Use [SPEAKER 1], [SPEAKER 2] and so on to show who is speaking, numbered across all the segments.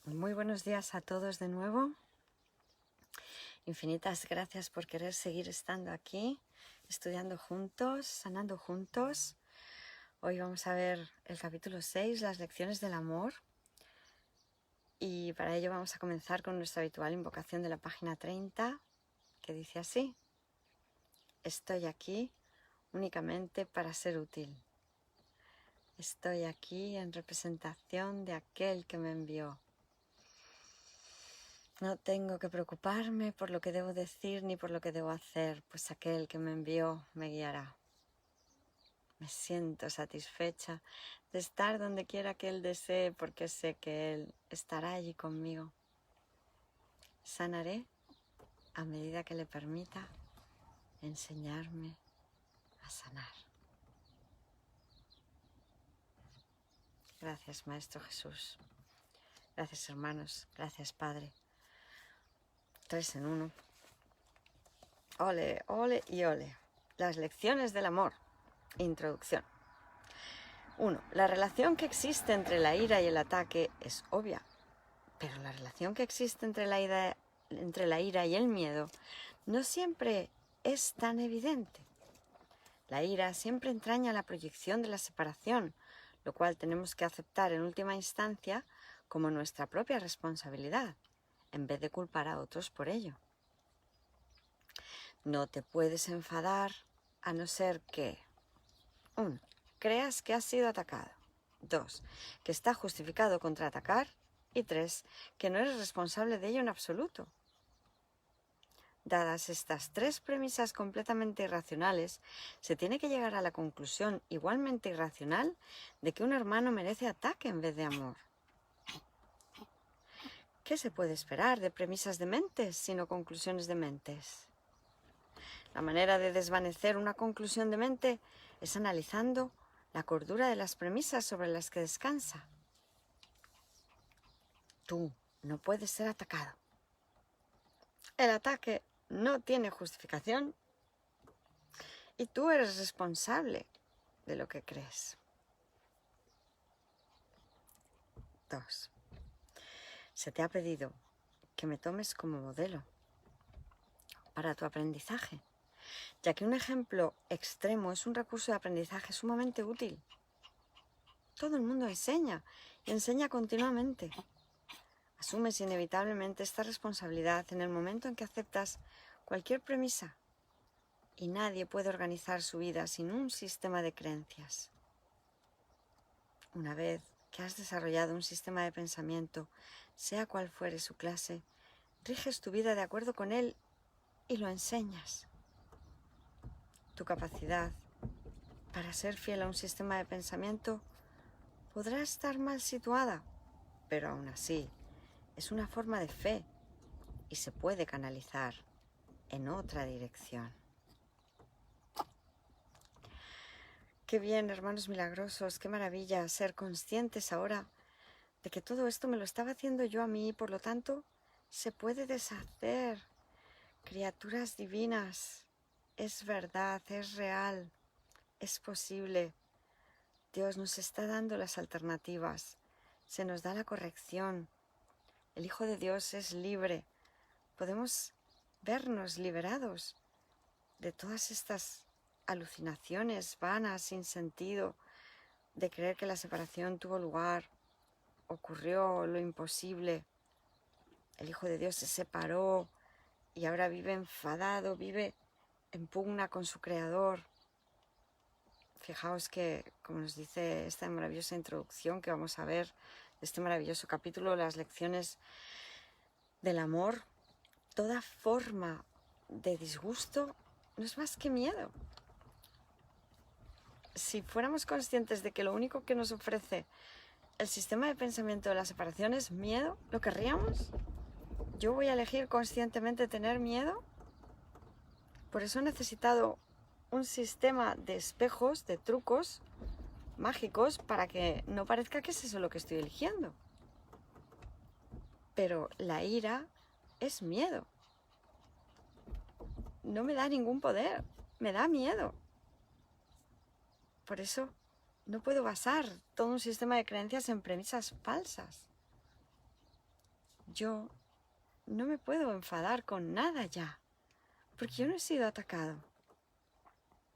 [SPEAKER 1] Muy buenos días a todos de nuevo. Infinitas gracias por querer seguir estando aquí, estudiando juntos, sanando juntos. Hoy vamos a ver el capítulo 6, las lecciones del amor. Y para ello vamos a comenzar con nuestra habitual invocación de la página 30, que dice así: estoy aquí únicamente para ser útil. Estoy aquí en representación de aquel que me envió. No tengo que preocuparme por lo que debo decir ni por lo que debo hacer, pues aquel que me envió me guiará. Me siento satisfecha de estar donde quiera que Él desee, porque sé que Él estará allí conmigo. Sanaré a medida que le permita enseñarme a sanar. Gracias, Maestro Jesús. Gracias, hermanos. Gracias, Padre. 3 en 1. Ole, ole y ole. Las lecciones del amor. Introducción. 1. La relación que existe entre la ira y el ataque es obvia, pero la relación que existe entre la ira y el miedo no siempre es tan evidente. La ira siempre entraña la proyección de la separación, lo cual tenemos que aceptar en última instancia como nuestra propia responsabilidad, en vez de culpar a otros por ello. No te puedes enfadar a no ser que 1. Creas que has sido atacado. 2. Que está justificado contraatacar. Y 3. Que no eres responsable de ello en absoluto. Dadas estas 3 premisas completamente irracionales, se tiene que llegar a la conclusión igualmente irracional de que un hermano merece ataque en vez de amor. ¿Qué se puede esperar de premisas de mentes sino conclusiones de mentes? La manera de desvanecer una conclusión de mente es analizando la cordura de las premisas sobre las que descansa. Tú no puedes ser atacado. El ataque no tiene justificación y tú eres responsable de lo que crees. 2. Se te ha pedido que me tomes como modelo para tu aprendizaje, ya que un ejemplo extremo es un recurso de aprendizaje sumamente útil. Todo el mundo enseña y enseña continuamente. Asumes inevitablemente esta responsabilidad en el momento en que aceptas cualquier premisa, y nadie puede organizar su vida sin un sistema de creencias. Una vez que has desarrollado un sistema de pensamiento, sea cual fuere su clase, riges tu vida de acuerdo con él y lo enseñas. Tu capacidad para ser fiel a un sistema de pensamiento podrá estar mal situada, pero aún así es una forma de fe y se puede canalizar en otra dirección. Qué bien, hermanos milagrosos, qué maravilla ser conscientes ahora de que todo esto me lo estaba haciendo yo a mí y por lo tanto se puede deshacer. Criaturas divinas, es verdad, es real, es posible. Dios nos está dando las alternativas, se nos da la corrección. El Hijo de Dios es libre. Podemos vernos liberados de todas estas alucinaciones vanas, sin sentido, de creer que la separación tuvo lugar, ocurrió lo imposible. El Hijo de Dios se separó y ahora vive enfadado, vive en pugna con su Creador. Fijaos que, como nos dice esta maravillosa introducción que vamos a ver de este maravilloso capítulo, las lecciones del amor, toda forma de disgusto no es más que miedo. Si fuéramos conscientes de que lo único que nos ofrece el sistema de pensamiento de la separación es miedo, ¿lo querríamos? ¿Yo voy a elegir conscientemente tener miedo? Por eso he necesitado un sistema de espejos, de trucos mágicos para que no parezca que es eso lo que estoy eligiendo. Pero la ira es miedo. No me da ningún poder, me da miedo. Por eso no puedo basar todo un sistema de creencias en premisas falsas. yo no me puedo enfadar con nada ya, porque yo no he sido atacado.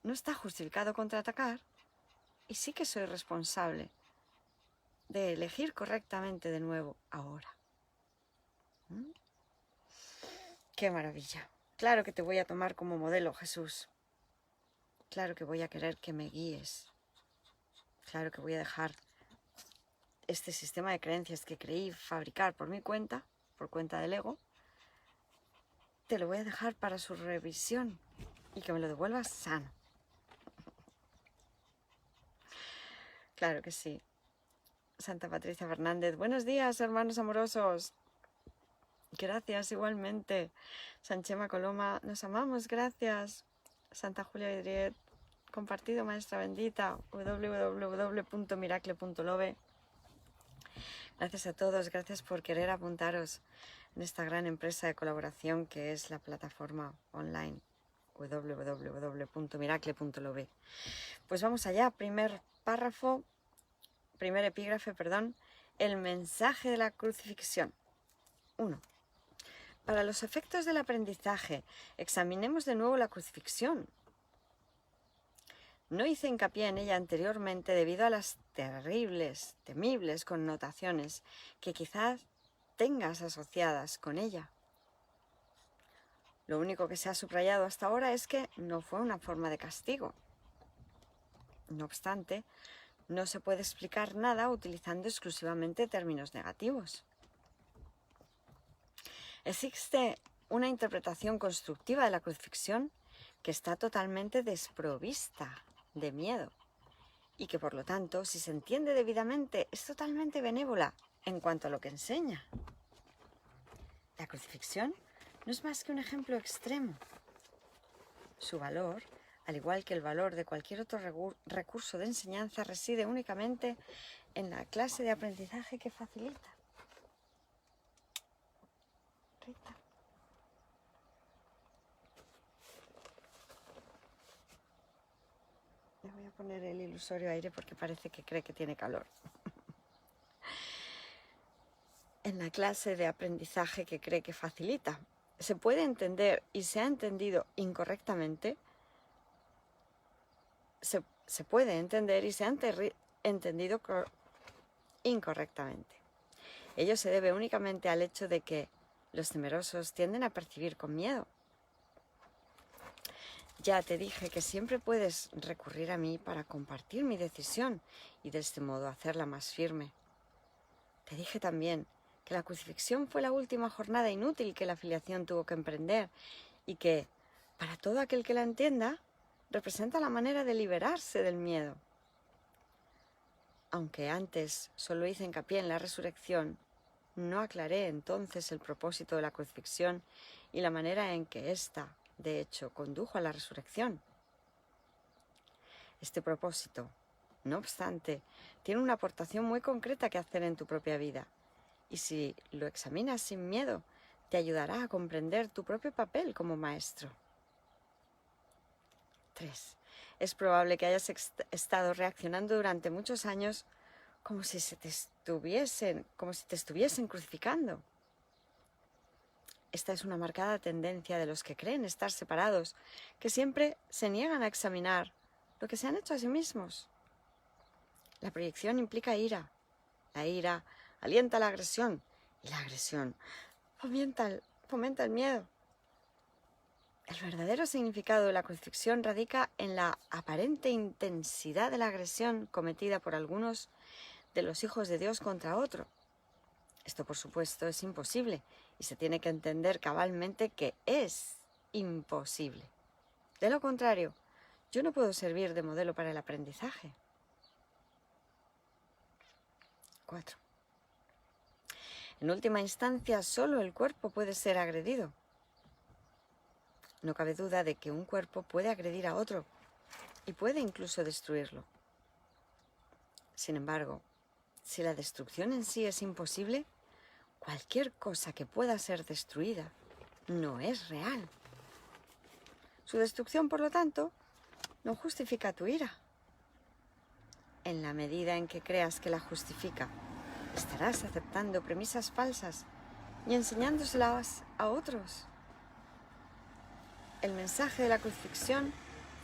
[SPEAKER 1] No está justificado contraatacar y sí que soy responsable de elegir correctamente de nuevo ahora. ¿Mm? ¡Qué maravilla! Claro que te voy a tomar como modelo, Jesús. Claro que voy a querer que me guíes. Claro que voy a dejar este sistema de creencias que creí fabricar por mi cuenta, por cuenta del ego, te lo voy a dejar para su revisión y que me lo devuelvas sano. Claro que sí. Santa Patricia Fernández, buenos días, hermanos amorosos. Gracias igualmente. Sanchema Coloma, nos amamos, gracias. Santa Julia Vidriet, compartido, maestra bendita, www.miracle.love. Gracias a todos, gracias por querer apuntaros en esta gran empresa de colaboración que es la plataforma online www.miracle.love. Pues vamos allá, primer epígrafe, el mensaje de la crucifixión. 1. Para los efectos del aprendizaje, examinemos de nuevo la crucifixión. No hice hincapié en ella anteriormente debido a las temibles connotaciones que quizás tengas asociadas con ella. Lo único que se ha subrayado hasta ahora es que no fue una forma de castigo. No obstante, no se puede explicar nada utilizando exclusivamente términos negativos. Existe una interpretación constructiva de la crucifixión que está totalmente desprovista de miedo y que, por lo tanto, si se entiende debidamente, es totalmente benévola en cuanto a lo que enseña. La crucifixión no es más que un ejemplo extremo. Su valor, al igual que el valor de cualquier otro recurso de enseñanza, reside únicamente en la clase de aprendizaje que facilita. Rita. Le voy a poner el ilusorio aire porque parece que cree que tiene calor. En la clase de aprendizaje que cree que facilita. Se puede entender y se ha entendido incorrectamente. Se puede entender y se ha entendido incorrectamente. Ello se debe únicamente al hecho de que los temerosos tienden a percibir con miedo. Ya te dije que siempre puedes recurrir a mí para compartir mi decisión y de este modo hacerla más firme. Te dije también que la crucifixión fue la última jornada inútil que la filiación tuvo que emprender y que, para todo aquel que la entienda, representa la manera de liberarse del miedo. Aunque antes solo hice hincapié en la resurrección, no aclaré entonces el propósito de la crucifixión y la manera en que ésta, de hecho, condujo a la resurrección. Este propósito, no obstante, tiene una aportación muy concreta que hacer en tu propia vida, y si lo examinas sin miedo, te ayudará a comprender tu propio papel como maestro. 3. Es probable que hayas estado reaccionando durante muchos años como si te estuviesen crucificando. Esta es una marcada tendencia de los que creen estar separados, que siempre se niegan a examinar lo que se han hecho a sí mismos. La proyección implica ira. La ira alienta la agresión y la agresión fomenta el miedo. El verdadero significado de la crucifixión radica en la aparente intensidad de la agresión cometida por algunos de los hijos de Dios contra otro. Esto, por supuesto, es imposible y se tiene que entender cabalmente que es imposible. De lo contrario, yo no puedo servir de modelo para el aprendizaje. 4. En última instancia, solo el cuerpo puede ser agredido. No cabe duda de que un cuerpo puede agredir a otro y puede incluso destruirlo. Sin embargo, si la destrucción en sí es imposible, cualquier cosa que pueda ser destruida no es real. Su destrucción, por lo tanto, no justifica tu ira. En la medida en que creas que la justifica, estarás aceptando premisas falsas ni enseñándoselas a otros. El mensaje de la crucifixión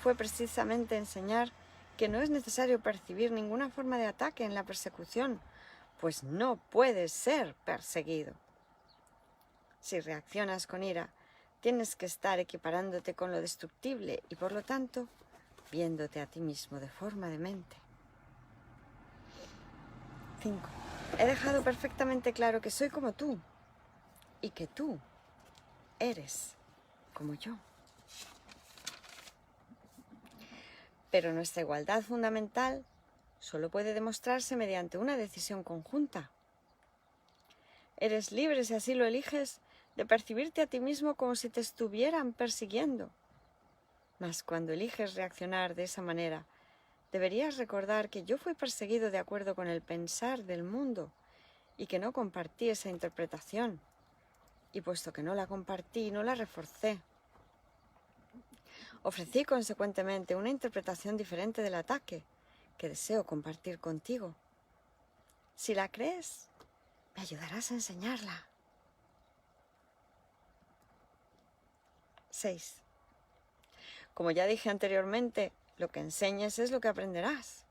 [SPEAKER 1] fue precisamente enseñar que no es necesario percibir ninguna forma de ataque en la persecución, pues no puedes ser perseguido. Si reaccionas con ira, tienes que estar equiparándote con lo destructible y, por lo tanto, viéndote a ti mismo de forma demente. 5. He dejado perfectamente claro que soy como tú y que tú eres como yo. Pero nuestra igualdad fundamental solo puede demostrarse mediante una decisión conjunta. Eres libre, si así lo eliges, de percibirte a ti mismo como si te estuvieran persiguiendo. Mas cuando eliges reaccionar de esa manera, deberías recordar que yo fui perseguido de acuerdo con el pensar del mundo y que no compartí esa interpretación. Y puesto que no la compartí, no la reforcé. Ofrecí consecuentemente una interpretación diferente del ataque que deseo compartir contigo. Si la crees, me ayudarás a enseñarla. 6. Como ya dije anteriormente, lo que enseñes es lo que aprenderás.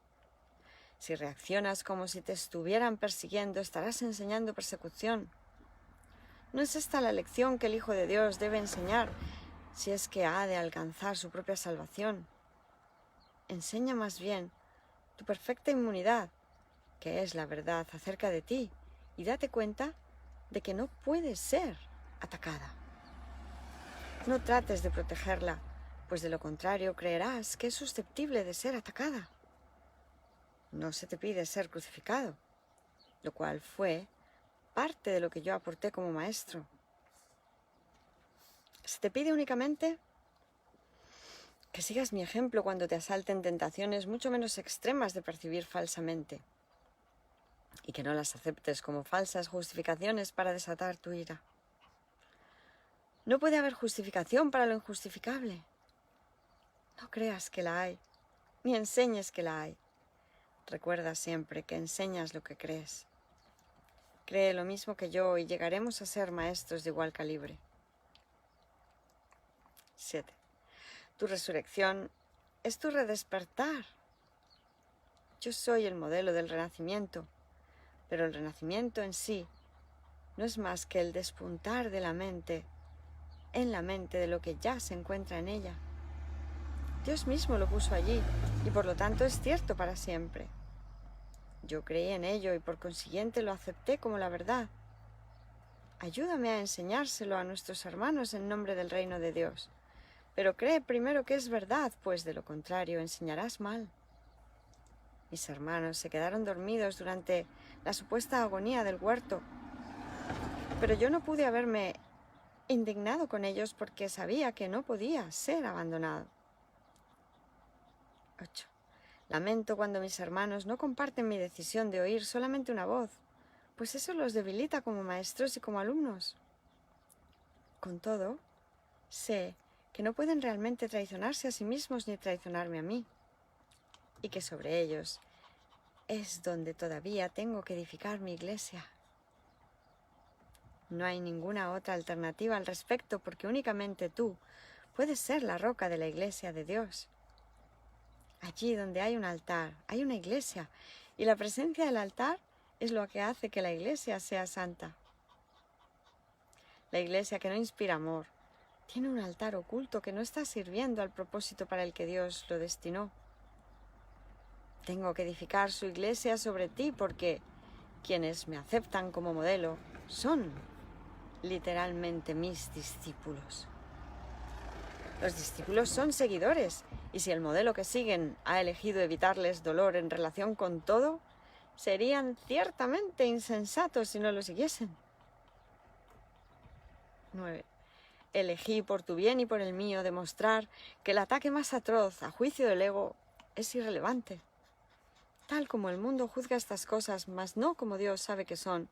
[SPEAKER 1] Si reaccionas como si te estuvieran persiguiendo, estarás enseñando persecución. ¿No es esta la lección que el Hijo de Dios debe enseñar si es que ha de alcanzar su propia salvación? Enseña más bien tu perfecta inmunidad, que es la verdad acerca de ti, y date cuenta de que no puedes ser atacada. No trates de protegerla, pues de lo contrario creerás que es susceptible de ser atacada. No se te pide ser crucificado, lo cual fue parte de lo que yo aporté como maestro. Se te pide únicamente que sigas mi ejemplo cuando te asalten tentaciones mucho menos extremas de percibir falsamente, y que no las aceptes como falsas justificaciones para desatar tu ira. No puede haber justificación para lo injustificable. No creas que la hay, ni enseñes que la hay. Recuerda siempre que enseñas lo que crees. Cree lo mismo que yo y llegaremos a ser maestros de igual calibre. 7. Tu resurrección es tu redespertar. Yo soy el modelo del renacimiento, pero el renacimiento en sí no es más que el despuntar de la mente en la mente de lo que ya se encuentra en ella. Dios mismo lo puso allí y por lo tanto es cierto para siempre. Yo creí en ello y por consiguiente lo acepté como la verdad. Ayúdame a enseñárselo a nuestros hermanos en nombre del reino de Dios. Pero cree primero que es verdad, pues de lo contrario enseñarás mal. Mis hermanos se quedaron dormidos durante la supuesta agonía del huerto, pero yo no pude haberme indignado con ellos porque sabía que no podía ser abandonado. 8. Lamento cuando mis hermanos no comparten mi decisión de oír solamente una voz, pues eso los debilita como maestros y como alumnos. Con todo, sé que no pueden realmente traicionarse a sí mismos ni traicionarme a mí, y que sobre ellos es donde todavía tengo que edificar mi iglesia. No hay ninguna otra alternativa al respecto, porque únicamente tú puedes ser la roca de la iglesia de Dios. Allí donde hay un altar, hay una iglesia, y la presencia del altar es lo que hace que la iglesia sea santa. La iglesia que no inspira amor tiene un altar oculto que no está sirviendo al propósito para el que Dios lo destinó. Tengo que edificar su iglesia sobre ti porque quienes me aceptan como modelo son literalmente mis discípulos. Los discípulos son seguidores, y si el modelo que siguen ha elegido evitarles dolor en relación con todo, serían ciertamente insensatos si no lo siguiesen. 9. Elegí por tu bien y por el mío demostrar que el ataque más atroz a juicio del ego es irrelevante. Tal como el mundo juzga estas cosas, mas no como Dios sabe que son,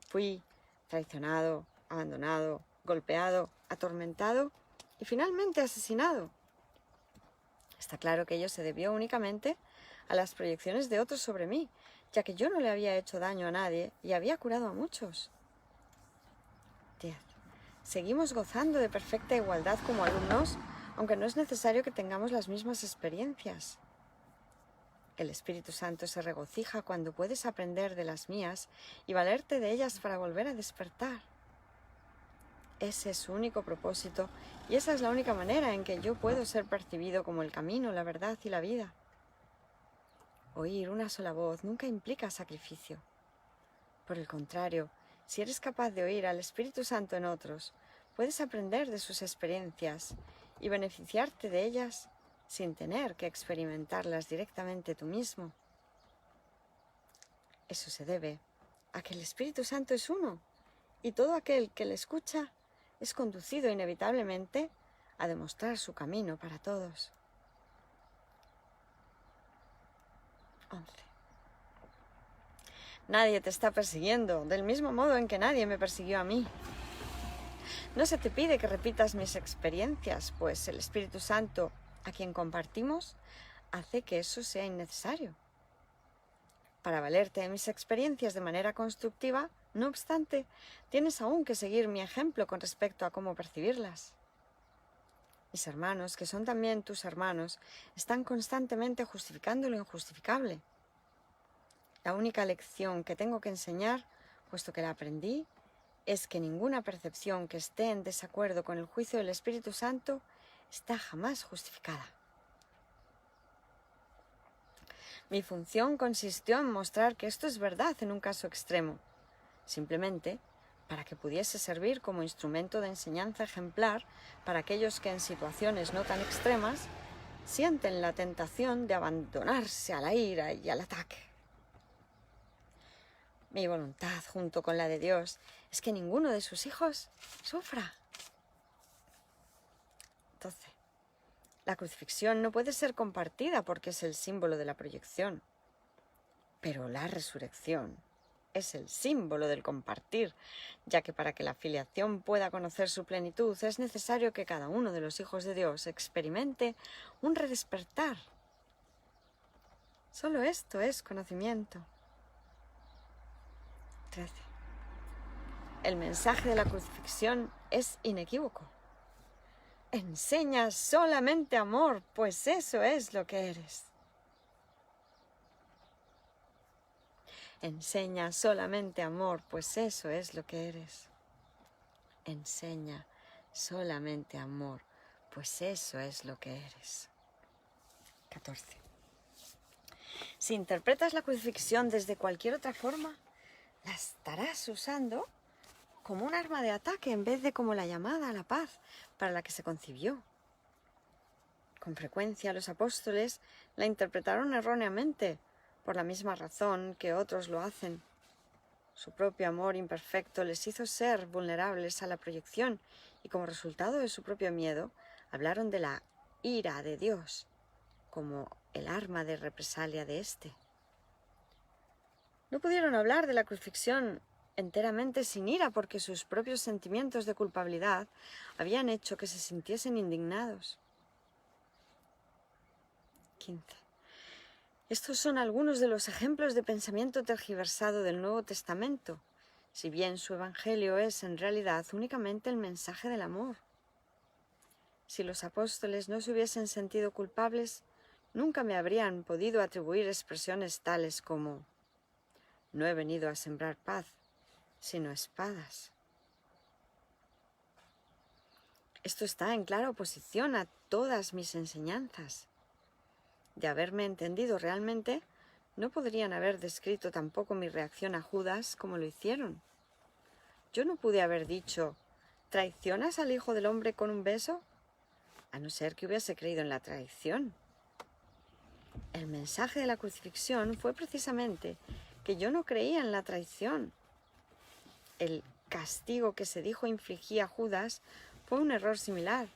[SPEAKER 1] fui traicionado, abandonado, golpeado, atormentado y finalmente asesinado. Está claro que ello se debió únicamente a las proyecciones de otros sobre mí, ya que yo no le había hecho daño a nadie y había curado a muchos. 10. Seguimos gozando de perfecta igualdad como alumnos, aunque no es necesario que tengamos las mismas experiencias. El Espíritu Santo se regocija cuando puedes aprender de las mías y valerte de ellas para volver a despertar. Ese es su único propósito y esa es la única manera en que yo puedo ser percibido como el camino, la verdad y la vida. Oír una sola voz nunca implica sacrificio. Por el contrario, si eres capaz de oír al Espíritu Santo en otros, puedes aprender de sus experiencias y beneficiarte de ellas sin tener que experimentarlas directamente tú mismo. Eso se debe a que el Espíritu Santo es uno y todo aquel que le escucha es conducido inevitablemente a demostrar su camino para todos. 11. Nadie te está persiguiendo, del mismo modo en que nadie me persiguió a mí. No se te pide que repitas mis experiencias, pues el Espíritu Santo, a quien compartimos, hace que eso sea innecesario. Para valerte de mis experiencias de manera constructiva, no obstante, tienes aún que seguir mi ejemplo con respecto a cómo percibirlas. Mis hermanos, que son también tus hermanos, están constantemente justificando lo injustificable. La única lección que tengo que enseñar, puesto que la aprendí, es que ninguna percepción que esté en desacuerdo con el juicio del Espíritu Santo está jamás justificada. Mi función consistió en mostrar que esto es verdad en un caso extremo, simplemente para que pudiese servir como instrumento de enseñanza ejemplar para aquellos que en situaciones no tan extremas sienten la tentación de abandonarse a la ira y al ataque. Mi voluntad, junto con la de Dios, es que ninguno de sus hijos sufra. 12. La crucifixión no puede ser compartida porque es el símbolo de la proyección, pero la resurrección es el símbolo del compartir, ya que para que la filiación pueda conocer su plenitud es necesario que cada uno de los hijos de Dios experimente un redespertar. Solo esto es conocimiento. 13. El mensaje de la crucifixión es inequívoco. Enseña solamente amor, pues eso es lo que eres. Enseña solamente amor, pues eso es lo que eres. Enseña solamente amor, pues eso es lo que eres. 14. Si interpretas la crucifixión desde cualquier otra forma, la estarás usando como un arma de ataque en vez de como la llamada a la paz para la que se concibió. Con frecuencia los apóstoles la interpretaron erróneamente, por la misma razón que otros lo hacen. Su propio amor imperfecto les hizo ser vulnerables a la proyección y como resultado de su propio miedo, hablaron de la ira de Dios como el arma de represalia de éste. No pudieron hablar de la crucifixión enteramente sin ira porque sus propios sentimientos de culpabilidad habían hecho que se sintiesen indignados. 15. Estos son algunos de los ejemplos de pensamiento tergiversado del Nuevo Testamento, si bien su evangelio es en realidad únicamente el mensaje del amor. Si los apóstoles no se hubiesen sentido culpables, nunca me habrían podido atribuir expresiones tales como: no he venido a sembrar paz, sino espadas. Esto está en clara oposición a todas mis enseñanzas. De haberme entendido realmente, no podrían haber descrito tampoco mi reacción a Judas como lo hicieron. Yo no pude haber dicho: ¿traicionas al Hijo del Hombre con un beso? A no ser que hubiese creído en la traición. El mensaje de la crucifixión fue precisamente que yo no creía en la traición. El castigo que se dijo infligía a Judas fue un error similar.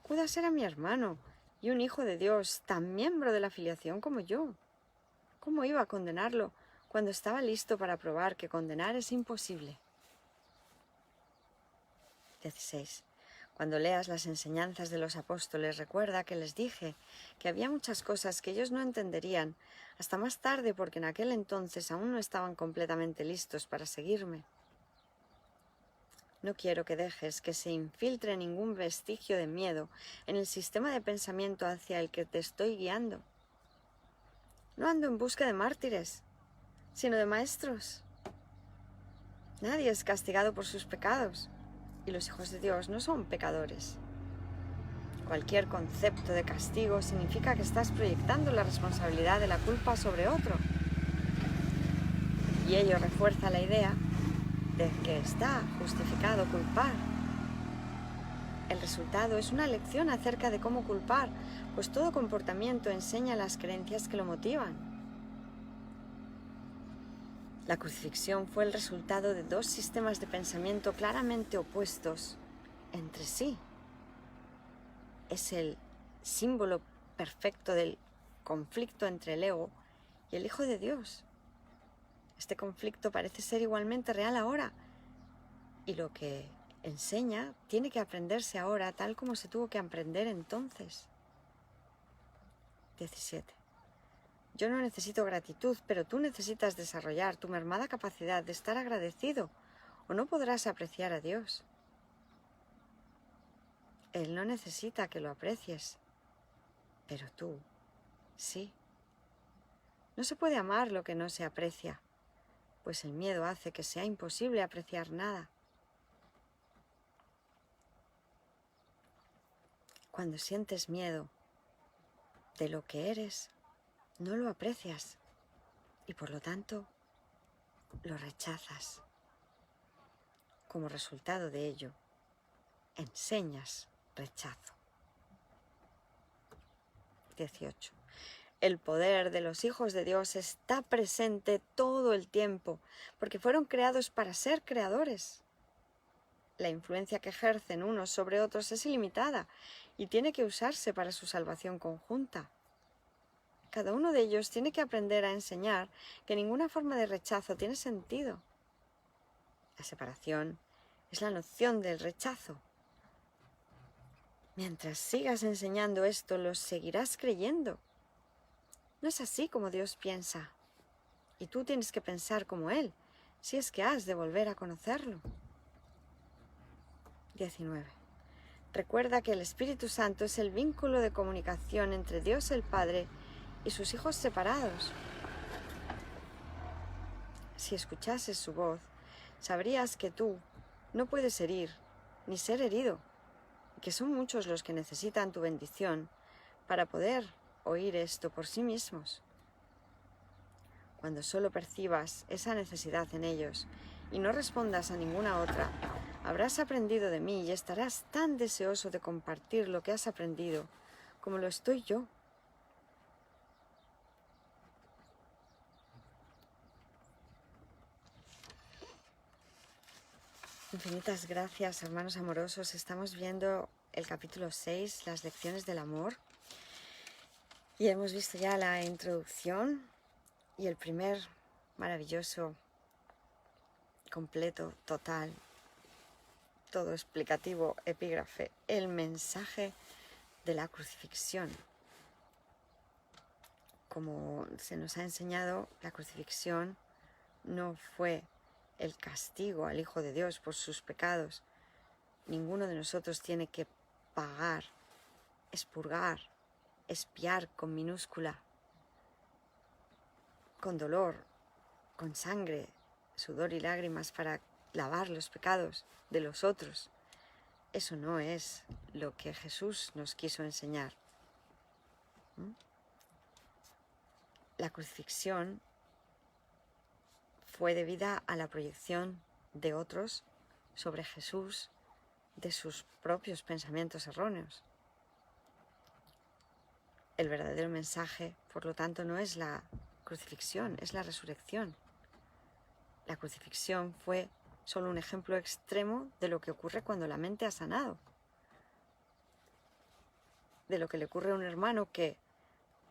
[SPEAKER 1] Judas era mi hermano y un hijo de Dios, tan miembro de la filiación como yo. ¿Cómo iba a condenarlo cuando estaba listo para probar que condenar es imposible? 16. Cuando leas las enseñanzas de los apóstoles, recuerda que les dije que había muchas cosas que ellos no entenderían hasta más tarde porque en aquel entonces aún no estaban completamente listos para seguirme. No quiero que dejes que se infiltre ningún vestigio de miedo en el sistema de pensamiento hacia el que te estoy guiando. No ando en busca de mártires, sino de maestros. Nadie es castigado por sus pecados, y los hijos de Dios no son pecadores. Cualquier concepto de castigo significa que estás proyectando la responsabilidad de la culpa sobre otro. Y ello refuerza la idea de que está justificado culpar. El resultado es una lección acerca de cómo culpar, pues todo comportamiento enseña las creencias que lo motivan. La crucifixión fue el resultado de dos sistemas de pensamiento claramente opuestos entre sí. Es el símbolo perfecto del conflicto entre el ego y el Hijo de Dios. Este conflicto parece ser igualmente real ahora, y lo que enseña tiene que aprenderse ahora tal como se tuvo que aprender entonces. 17. Yo no necesito gratitud, pero tú necesitas desarrollar tu mermada capacidad de estar agradecido, o no podrás apreciar a Dios. Él no necesita que lo aprecies, pero tú, sí. No se puede amar lo que no se aprecia, pues el miedo hace que sea imposible apreciar nada. Cuando sientes miedo de lo que eres, no lo aprecias y por lo tanto lo rechazas. Como resultado de ello, enseñas rechazo. 18. El poder de los hijos de Dios está presente todo el tiempo, porque fueron creados para ser creadores. La influencia que ejercen unos sobre otros es ilimitada y tiene que usarse para su salvación conjunta. Cada uno de ellos tiene que aprender a enseñar que ninguna forma de rechazo tiene sentido. La separación es la noción del rechazo. Mientras sigas enseñando esto, lo seguirás creyendo. No es así como Dios piensa. Y tú tienes que pensar como Él, si es que has de volver a conocerlo. 19. Recuerda que el Espíritu Santo es el vínculo de comunicación entre Dios el Padre y sus hijos separados. Si escuchases su voz, sabrías que tú no puedes herir ni ser herido, y que son muchos los que necesitan tu bendición para poder oír esto por sí mismos. Cuando solo percibas esa necesidad en ellos y no respondas a ninguna otra, habrás aprendido de mí y estarás tan deseoso de compartir lo que has aprendido como lo estoy yo. Infinitas gracias, hermanos amorosos. Estamos viendo el capítulo 6, las lecciones del amor. Y hemos visto ya la introducción y el primer maravilloso, completo, total, todo explicativo epígrafe, el mensaje de la crucifixión. Como se nos ha enseñado, la crucifixión no fue el castigo al Hijo de Dios por sus pecados. Ninguno de nosotros tiene que pagar, expurgar, expiar con minúscula, con dolor, con sangre, sudor y lágrimas para lavar los pecados de los otros. Eso no es lo que Jesús nos quiso enseñar. La crucifixión fue debida a la proyección de otros sobre Jesús de sus propios pensamientos erróneos. El verdadero mensaje, por lo tanto, no es la crucifixión, es la resurrección. La crucifixión fue solo un ejemplo extremo de lo que ocurre cuando la mente ha sanado. De lo que le ocurre a un hermano que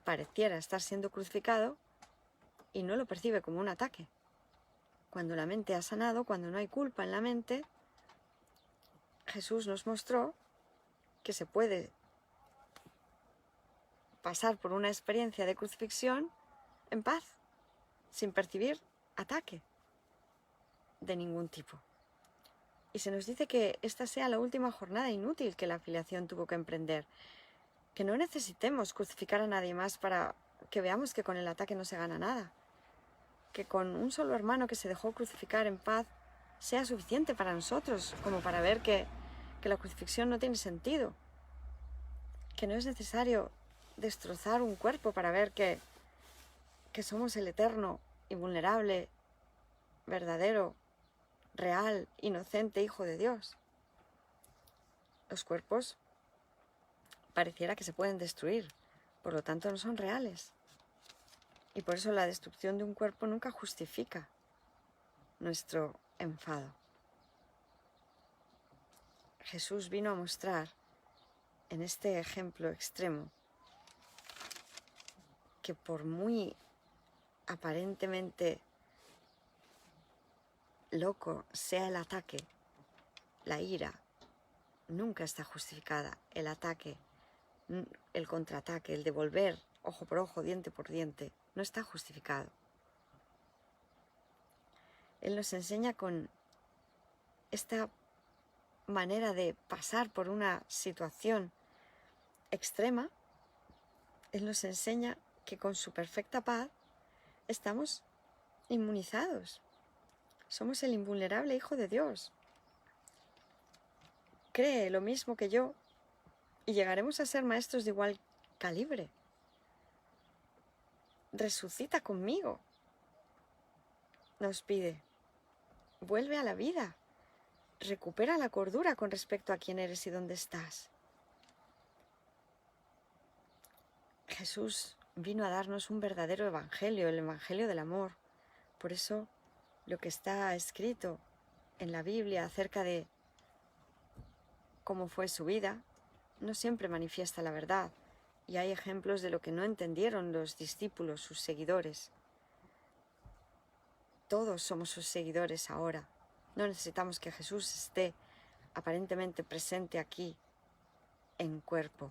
[SPEAKER 1] pareciera estar siendo crucificado y no lo percibe como un ataque. Cuando la mente ha sanado, cuando no hay culpa en la mente, Jesús nos mostró que se puede pasar por una experiencia de crucifixión en paz, sin percibir ataque de ningún tipo. Y se nos dice que esta sea la última jornada inútil que la afiliación tuvo que emprender. Que no necesitemos crucificar a nadie más para que veamos que con el ataque no se gana nada. Que con un solo hermano que se dejó crucificar en paz sea suficiente para nosotros, como para ver que la crucifixión no tiene sentido. Que no es necesario destrozar un cuerpo para ver que somos el eterno, invulnerable, verdadero, real, inocente Hijo de Dios. Los cuerpos pareciera que se pueden destruir, por lo tanto no son reales. Y por eso la destrucción de un cuerpo nunca justifica nuestro enfado. Jesús vino a mostrar en este ejemplo extremo que por muy aparentemente loco sea el ataque, la ira nunca está justificada. El ataque, el contraataque, el devolver ojo por ojo, diente por diente, no está justificado. Él nos enseña con esta manera de pasar por una situación extrema, Él nos enseña que con su perfecta paz estamos inmunizados. Somos el invulnerable Hijo de Dios. Cree lo mismo que yo y llegaremos a ser maestros de igual calibre. Resucita conmigo, nos pide. Vuelve a la vida. Recupera la cordura con respecto a quién eres y dónde estás. Jesús vino a darnos un verdadero evangelio, el evangelio del amor. Por eso lo que está escrito en la Biblia acerca de cómo fue su vida no siempre manifiesta la verdad. Y hay ejemplos de lo que no entendieron los discípulos, sus seguidores. Todos somos sus seguidores ahora. No necesitamos que Jesús esté aparentemente presente aquí en cuerpo.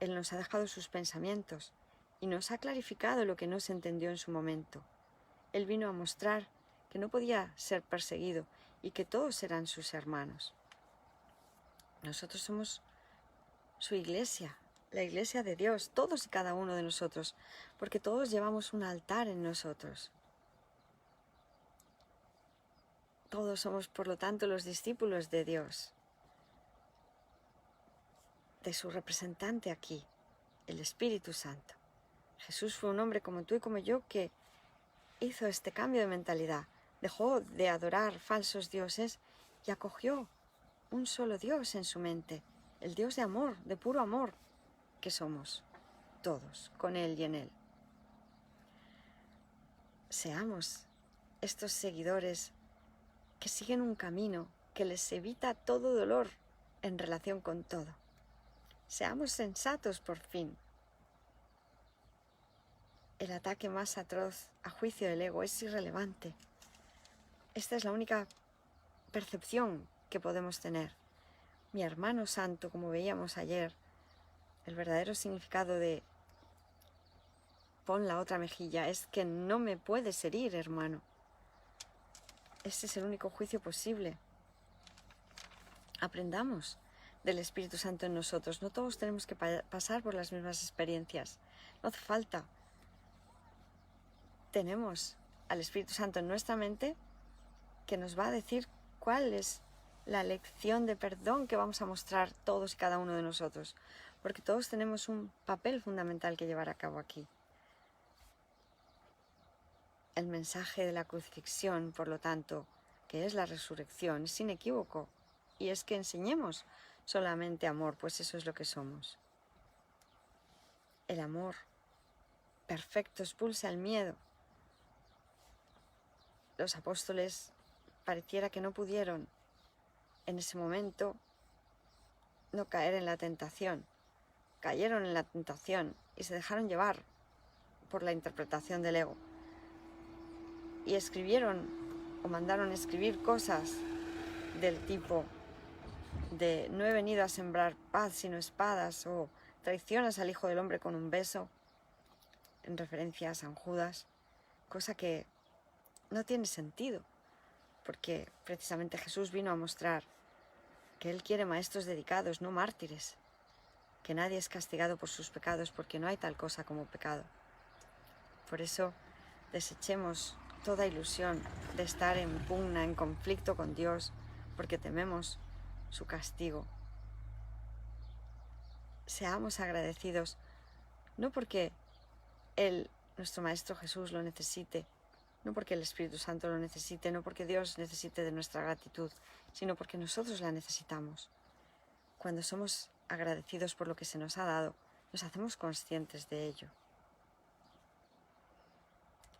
[SPEAKER 1] Él nos ha dejado sus pensamientos y nos ha clarificado lo que no se entendió en su momento. Él vino a mostrar que no podía ser perseguido y que todos eran sus hermanos. Nosotros somos su iglesia, la iglesia de Dios, todos y cada uno de nosotros, porque todos llevamos un altar en nosotros. Todos somos, por lo tanto, los discípulos de Dios, de su representante aquí, el Espíritu Santo. Jesús fue un hombre como tú y como yo que hizo este cambio de mentalidad, dejó de adorar falsos dioses y acogió un solo Dios en su mente, el Dios de amor, de puro amor, que somos todos, con Él y en Él. Seamos estos seguidores que siguen un camino que les evita todo dolor en relación con todo. Seamos sensatos por fin. El ataque más atroz a juicio del ego es irrelevante. Esta es la única percepción que podemos tener. Mi hermano santo, como veíamos ayer, el verdadero significado de pon la otra mejilla es que no me puedes herir, hermano. Ese es el único juicio posible. Aprendamos del Espíritu Santo en nosotros. No todos tenemos que pasar por las mismas experiencias. No hace falta. Tenemos al Espíritu Santo en nuestra mente que nos va a decir cuál es la lección de perdón que vamos a mostrar todos y cada uno de nosotros. Porque todos tenemos un papel fundamental que llevar a cabo aquí. El mensaje de la crucifixión, por lo tanto, que es la resurrección, es inequívoco. Y es que enseñemos solamente amor, pues eso es lo que somos. El amor perfecto expulsa el miedo. Los apóstoles pareciera que no pudieron en ese momento no caer en la tentación. Cayeron en la tentación y se dejaron llevar por la interpretación del ego. Y escribieron o mandaron escribir cosas del tipo de no he venido a sembrar paz sino espadas, o traicionas al Hijo del Hombre con un beso, en referencia a San Judas, cosa que no tiene sentido, porque precisamente Jesús vino a mostrar que Él quiere maestros dedicados, no mártires, que nadie es castigado por sus pecados, porque no hay tal cosa como pecado. Por eso desechemos toda ilusión de estar en pugna, en conflicto con Dios, porque tememos su castigo. Seamos agradecidos, no porque Él, nuestro Maestro Jesús, lo necesite, no porque el Espíritu Santo lo necesite, no porque Dios necesite de nuestra gratitud, sino porque nosotros la necesitamos. Cuando somos agradecidos por lo que se nos ha dado, nos hacemos conscientes de ello.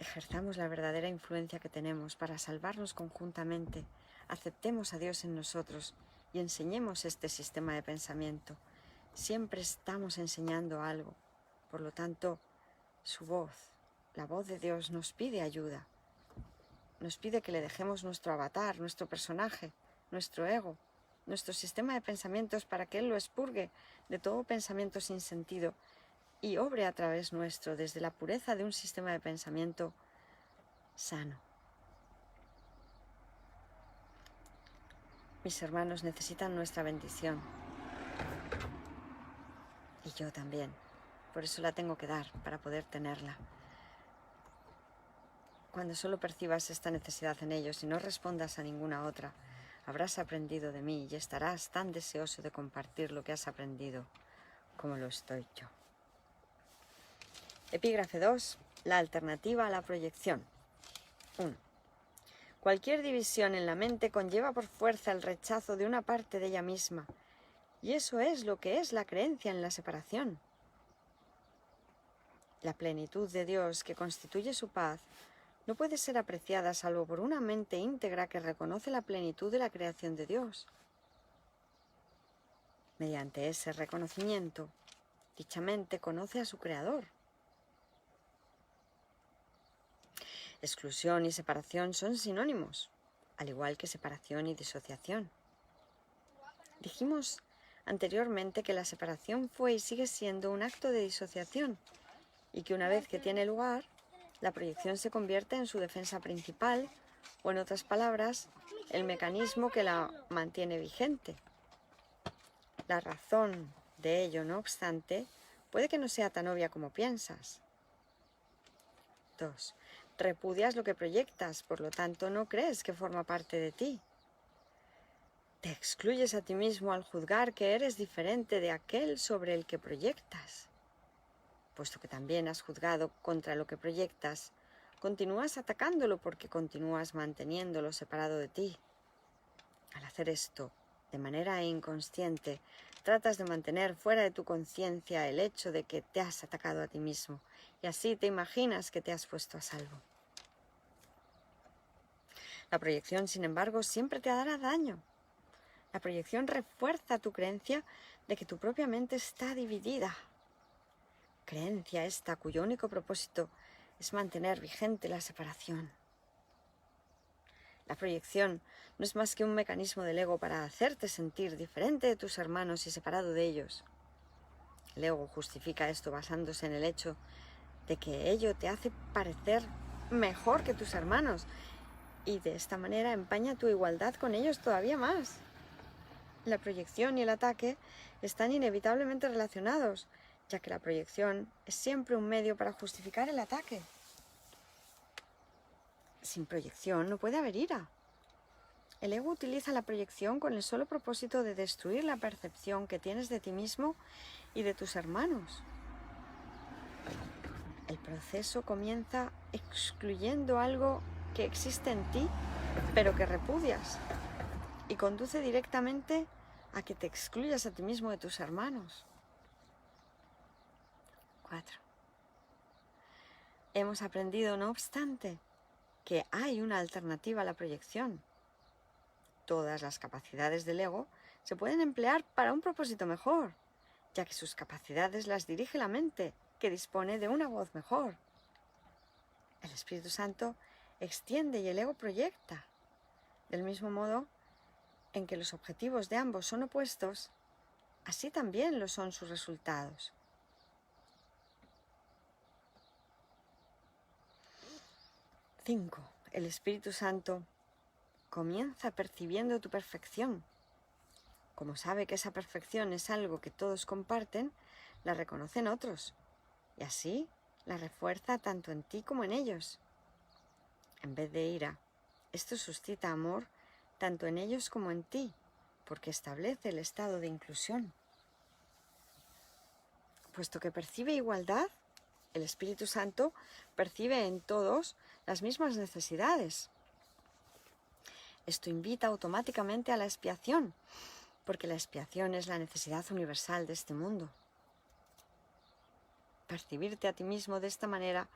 [SPEAKER 1] Ejerzamos la verdadera influencia que tenemos para salvarnos conjuntamente, aceptemos a Dios en nosotros y enseñemos este sistema de pensamiento. Siempre estamos enseñando algo, por lo tanto, su voz, la voz de Dios nos pide ayuda. Nos pide que le dejemos nuestro avatar, nuestro personaje, nuestro ego, nuestro sistema de pensamientos para que Él lo expurgue de todo pensamiento sin sentido y obre a través nuestro desde la pureza de un sistema de pensamiento sano. Mis hermanos necesitan nuestra bendición. Y yo también. Por eso la tengo que dar, para poder tenerla. Cuando solo percibas esta necesidad en ellos y no respondas a ninguna otra, habrás aprendido de mí y estarás tan deseoso de compartir lo que has aprendido como lo estoy yo. Epígrafe 2. La alternativa a la proyección. 1. Cualquier división en la mente conlleva por fuerza el rechazo de una parte de ella misma, y eso es lo que es la creencia en la separación. La plenitud de Dios que constituye su paz no puede ser apreciada salvo por una mente íntegra que reconoce la plenitud de la creación de Dios. Mediante ese reconocimiento, dicha mente conoce a su Creador. Exclusión y separación son sinónimos, al igual que separación y disociación. Dijimos anteriormente que la separación fue y sigue siendo un acto de disociación, y que una vez que tiene lugar, la proyección se convierte en su defensa principal, o en otras palabras, el mecanismo que la mantiene vigente. La razón de ello, no obstante, puede que no sea tan obvia como piensas. 2. Repudias lo que proyectas, por lo tanto no crees que forma parte de ti. Te excluyes a ti mismo al juzgar que eres diferente de aquel sobre el que proyectas. Puesto que también has juzgado contra lo que proyectas, continúas atacándolo porque continúas manteniéndolo separado de ti. Al hacer esto, de manera inconsciente, tratas de mantener fuera de tu conciencia el hecho de que te has atacado a ti mismo, y así te imaginas que te has puesto a salvo. La proyección, sin embargo, siempre te hará daño. La proyección refuerza tu creencia de que tu propia mente está dividida. Creencia esta cuyo único propósito es mantener vigente la separación. La proyección no es más que un mecanismo del ego para hacerte sentir diferente de tus hermanos y separado de ellos. El ego justifica esto basándose en el hecho de que ello te hace parecer mejor que tus hermanos y de esta manera empaña tu igualdad con ellos todavía más. La proyección y el ataque están inevitablemente relacionados, ya que la proyección es siempre un medio para justificar el ataque. Sin proyección no puede haber ira. El ego utiliza la proyección con el solo propósito de destruir la percepción que tienes de ti mismo y de tus hermanos. El proceso comienza excluyendo algo que existe en ti, pero que repudias, y conduce directamente a que te excluyas a ti mismo de tus hermanos. 4. Hemos aprendido, no obstante, que hay una alternativa a la proyección. Todas las capacidades del ego se pueden emplear para un propósito mejor, ya que sus capacidades las dirige la mente, que dispone de una voz mejor. El Espíritu Santo extiende y el ego proyecta. Del mismo modo en que los objetivos de ambos son opuestos, así también lo son sus resultados. 5. El Espíritu Santo comienza percibiendo tu perfección. Como sabe que esa perfección es algo que todos comparten, la reconocen otros, y así la refuerza tanto en ti como en ellos. En vez de ira, esto suscita amor tanto en ellos como en ti, porque establece el estado de inclusión. Puesto que percibe igualdad, el Espíritu Santo percibe en todos las mismas necesidades. Esto invita automáticamente a la expiación, porque la expiación es la necesidad universal de este mundo. Percibirte a ti mismo de esta manera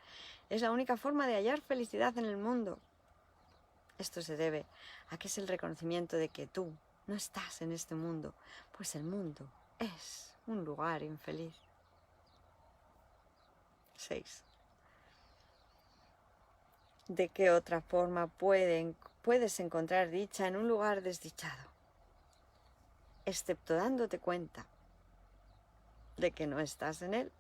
[SPEAKER 1] es la única forma de hallar felicidad en el mundo. Esto se debe a que es el reconocimiento de que tú no estás en este mundo, pues el mundo es un lugar infeliz. 6. ¿De qué otra forma puedes encontrar dicha en un lugar desdichado? Excepto dándote cuenta de que no estás en él.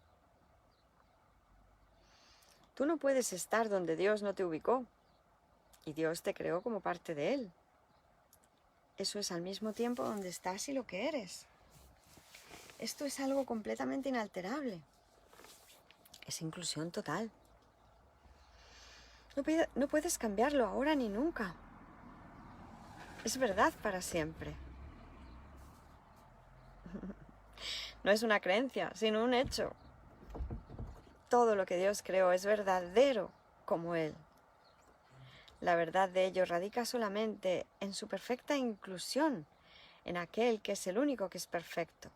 [SPEAKER 1] Tú no puedes estar donde Dios no te ubicó, y Dios te creó como parte de él. Eso es al mismo tiempo donde estás y lo que eres. Esto es algo completamente inalterable. Es inclusión total. No puedes cambiarlo ahora ni nunca. Es verdad para siempre. No es una creencia, sino un hecho. Todo lo que Dios creó es verdadero como Él. La verdad de ello radica solamente en su perfecta inclusión, en aquel que es el único que es perfecto.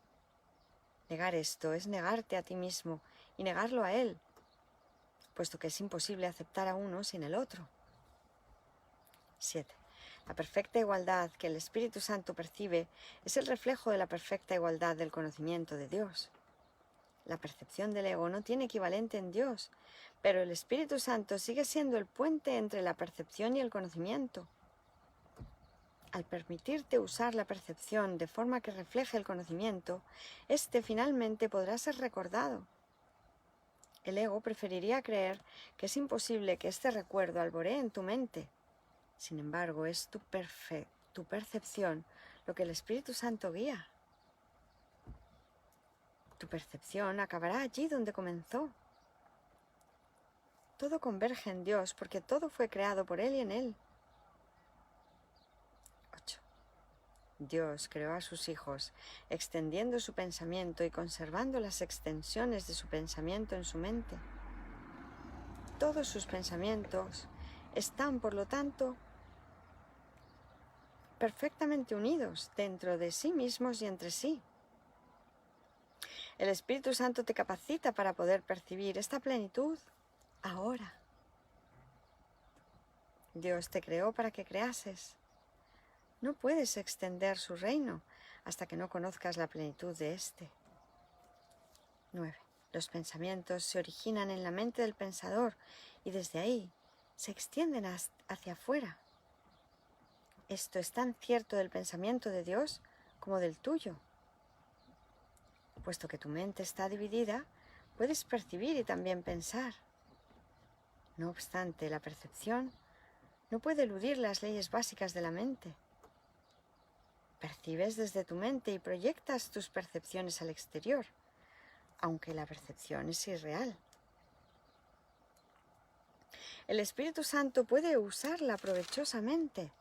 [SPEAKER 1] Negar esto es negarte a ti mismo y negarlo a Él, puesto que es imposible aceptar a uno sin el otro. 7. La perfecta igualdad que el Espíritu Santo percibe es el reflejo de la perfecta igualdad del conocimiento de Dios. La percepción del ego no tiene equivalente en Dios, pero el Espíritu Santo sigue siendo el puente entre la percepción y el conocimiento. Al permitirte usar la percepción de forma que refleje el conocimiento, éste finalmente podrá ser recordado. El ego preferiría creer que es imposible que este recuerdo alboree en tu mente. Sin embargo, es tu percepción lo que el Espíritu Santo guía. Tu percepción acabará allí donde comenzó. Todo converge en Dios porque todo fue creado por Él y en Él. 8. Dios creó a sus hijos, extendiendo su pensamiento y conservando las extensiones de su pensamiento en su mente. Todos sus pensamientos están, por lo tanto, perfectamente unidos dentro de sí mismos y entre sí. El Espíritu Santo te capacita para poder percibir esta plenitud ahora. Dios te creó para que creases. No puedes extender su reino hasta que no conozcas la plenitud de éste. 9. Los pensamientos se originan en la mente del pensador y desde ahí se extienden hacia afuera. Esto es tan cierto del pensamiento de Dios como del tuyo. Puesto que tu mente está dividida, puedes percibir y también pensar. No obstante, la percepción no puede eludir las leyes básicas de la mente. Percibes desde tu mente y proyectas tus percepciones al exterior, aunque la percepción es irreal. El Espíritu Santo puede usarla provechosamente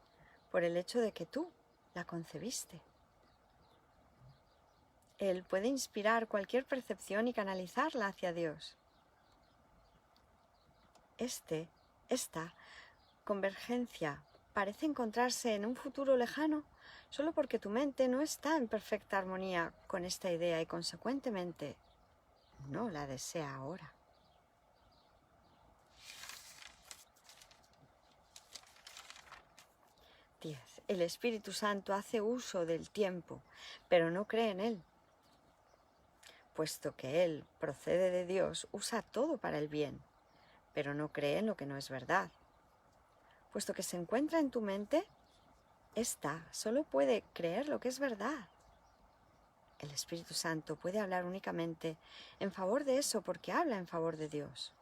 [SPEAKER 1] por el hecho de que tú la concebiste. Él puede inspirar cualquier percepción y canalizarla hacia Dios. Esta convergencia parece encontrarse en un futuro lejano solo porque tu mente no está en perfecta armonía con esta idea y consecuentemente no la desea ahora. 10. El Espíritu Santo hace uso del tiempo, pero no cree en él. Puesto que Él procede de Dios, usa todo para el bien, pero no cree en lo que no es verdad. Puesto que se encuentra en tu mente, ésta solo puede creer lo que es verdad. El Espíritu Santo puede hablar únicamente en favor de eso porque habla en favor de Dios.